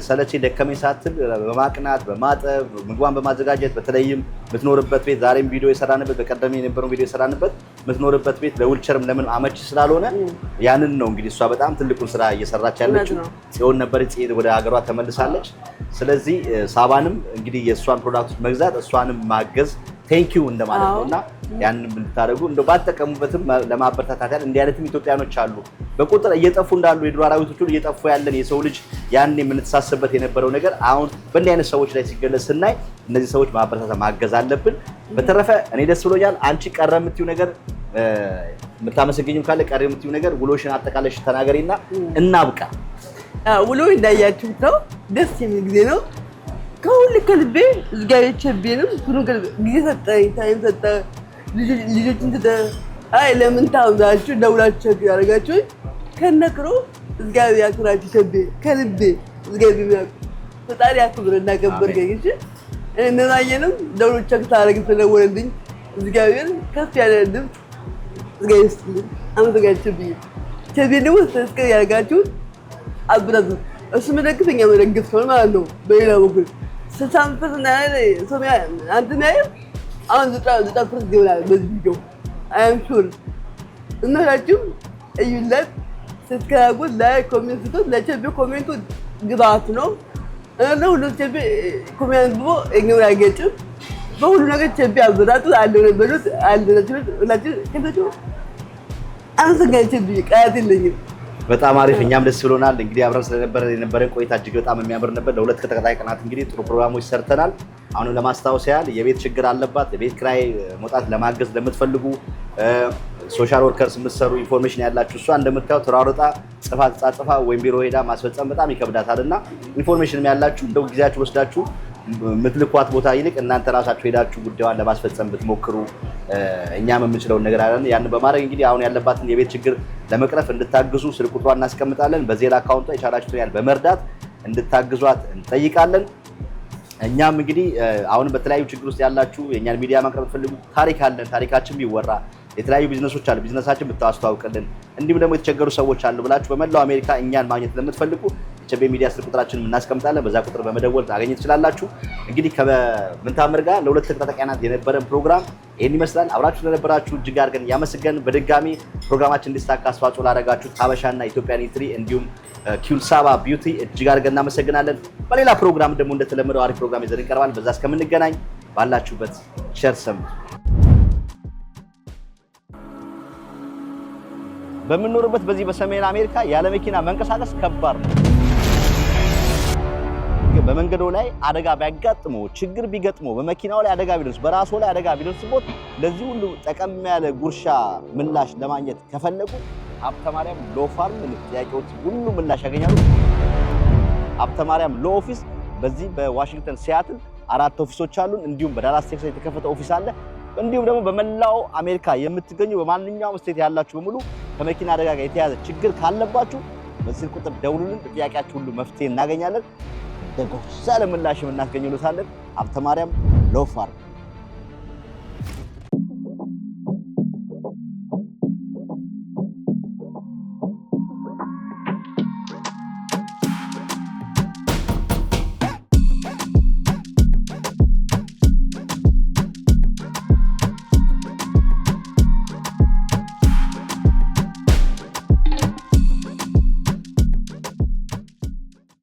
A: ሰለቼ ደከመኝ ሳትል በማቅናት በማጠብ ምግቧን በማዘጋጀት በተለይም የምትኖርበት ቤት ዛሬም ቪዲዮ የሰራንበት በቀደም የነበረው ቪዲዮ የሰራንበት የምትኖርበት ቤት ለዊልቸርም ለምን አመቺ ስላልሆነ ያንን ነው እንግዲህ እሷ በጣም ትልቁን ስራ እየሰራች ያለችው ጽዮን ነበር ጽዮን ወደ ሀገሯ ተመልሳለች ስለዚህ ሳባንም እንግዲህ የእሷን ፕሮዳክቶች መግዛት እሷንም ማገዝ ቴንኪው እንደማለት ነውና ያንን እንድታደርጉ እንደው ባጠቀሙበትም ለማበረታታት እንዲህ አይነትም ኢትዮጵያኖች አሉ በቁጥር እየጠፉ እንዳሉ የዱር አራዊቶች ሁሉ እየጠፉ ያለን የሰው ልጅ ያን የምንተሳሰበት የነበረው ነገር አሁን በእንዲህ አይነት ሰዎች ላይ ሲገለጽ ስናይ እነዚህ ሰዎች ማበረታታት ማገዝ አለብን በተረፈ እኔ ደስ ብሎኛል አንቺ ቀረ የምትይው ነገር የምታመሰግኝም ካለ ቀረ የምትይው ነገር ውሎሽን አጠቃለሽ ተናገሪና እናብቃ
B: ውሎ እንዳያችሁት ነው ደስ የሚል ጊዜ ነው ከሁሉ ከልቤ እግዚአብሔር ቸቤንም ሁሉ ጊዜ ሰጠኝ ታይም ሰጠ ልጆችን ተደ አይ ለምን ታውዛችሁ ደውላችሁ ያረጋችሁ ከነክሮ እግዚአብሔር ያክብራችሁ ቸቤ ከልቤ እግዚአብሔር ፈጣሪ ያክብርና ገበር ገይሽ እነናየንም ደውሎቻችሁ ታረግ ስለወለልኝ እግዚአብሔር ከፍ ያለ ድምፅ እግዚአብሔር አመሰግናችሁ ቸቤ ደግሞ እስከ ያረጋችሁ አብራዙ እሱ መደግፈኛ መደግፍ ነው ማለት ነው በሌላ በኩል ስታምፈስ እና ሶሚያ አንተ ነህ አሁን ዘጣ ፍርስ ይሆናል በዚህ ቪዲዮ አይ አም ሹር እናላችሁ እዩለት ስትከራጉት ላይ ኮሜንት ለቸቤ ኮሜንቱ ግባት ነው ለሁሉ ቸቤ ኮሜንት ብሎ እኛው ያገጭ በሁሉ ነገር ቸቤ አብራቱ አለው ነበሩት አልደረሰ ሁላችሁ ከበቱ አንሰጋችሁ ቃያት የለኝም
A: በጣም አሪፍ እኛም ደስ ብሎናል እንግዲህ አብረን የነበረን ቆይታ እጅግ በጣም የሚያምር ነበር ለሁለት ከተከታታይ ቀናት እንግዲህ ጥሩ ፕሮግራሞች ሰርተናል አሁን ለማስታወስ ያህል የቤት ችግር አለባት የቤት ክራይ መውጣት ለማገዝ ለምትፈልጉ ሶሻል ወርከርስ የምትሰሩ ኢንፎርሜሽን ያላችሁ እሷ እንደምታዩት ተራሮጣ ጽፋ ወይም ቢሮ ሄዳ ማስፈጸም በጣም ይከብዳታልና ኢንፎርሜሽንም ያላችሁ እንደው ጊዜያችሁ ወስዳችሁ ምትልኳት ቦታ ይልቅ እናንተ ራሳችሁ ሄዳችሁ ጉዳዩን ለማስፈጸም ብትሞክሩ እኛም የምንችለውን ነገር አለን ያን በማድረግ እንግዲህ አሁን ያለባትን የቤት ችግር ለመቅረፍ እንድታግዙ ስልክ ቁጥሯን እናስቀምጣለን በዜላ አካውንቷ የቻላችሁትን ያህል በመርዳት እንድታግዟት እንጠይቃለን እኛም እንግዲህ አሁን በተለያዩ ችግር ውስጥ ያላችሁ የኛን ሚዲያ ማቅረብ ፈልጉ ታሪክ አለን ታሪካችን ቢወራ የተለያዩ ቢዝነሶች አሉ ቢዝነሳችን ብታስተዋውቅልን እንዲሁም ደግሞ የተቸገሩ ሰዎች አሉ ብላችሁ በመላው አሜሪካ እኛን ማግኘት ለምትፈልጉ ቸቤ ሚዲያ ስልክ ቁጥራችንን እናስቀምጣለን በዛ ቁጥር በመደወል ታገኙ ትችላላችሁ እንግዲህ ከምንታምር ጋር ለሁለት ተከታታይ ቀናት የነበረን ፕሮግራም ይሄን ይመስላል አብራችሁ ስለነበራችሁ እጅግ አድርገን ያመሰግናለን በድጋሚ ፕሮግራማችን እንዲሳካ አስተዋጽኦ ላደረጋችሁ ሀበሻና ኢትዮጵያን ኒትሪ እንዲሁም ኪዩን ሳባ ቢዩቲ እጅግ አድርገን እናመሰግናለን በሌላ ፕሮግራም ደግሞ እንደተለመደው አሪፍ ፕሮግራም ይዘን እንቀርባለን በዛ እስከምንገናኝ ባላችሁበት ቸር ሰንብቱ በመኖርበት በዚህ በሰሜን አሜሪካ ያለ መኪና መንቀሳቀስ ከባድ ነው በመንገዶ ላይ አደጋ ቢያጋጥመው ችግር ቢገጥመው በመኪናው ላይ አደጋ ቢደርስ በራስዎ ላይ አደጋ ቢደርስቦት ለዚህ ሁሉ ጠቀም ያለ ጉርሻ ምላሽ ለማግኘት ከፈለጉ ሀብተ ማርያም ሎ ፋርም ጥያቄዎች ሁሉ ምላሽ ያገኛሉ። ሀብተ ማርያም ሎ ኦፊስ በዚህ በዋሽንግተን ሲያትል 4 ኦፊሶች አሉን። እንዲሁም በዳላስ ቴክሳስ የተከፈተ ኦፊስ አለ። እንዲሁም ደግሞ በመላው አሜሪካ የምትገኙ በማንኛውም ስቴት ያላችሁ በሙሉ ከመኪና አደጋ ጋር የተያዘ ችግር ካለባችሁ በዚህ ቁጥር ደውሉልን። ጥያቄያችሁ ሁሉ መፍትሄ እናገኛለን። ደግሞ ሰለ ምላሽ እናስገኝሉታለን። ሀብተ ማርያም ሎ ፋርም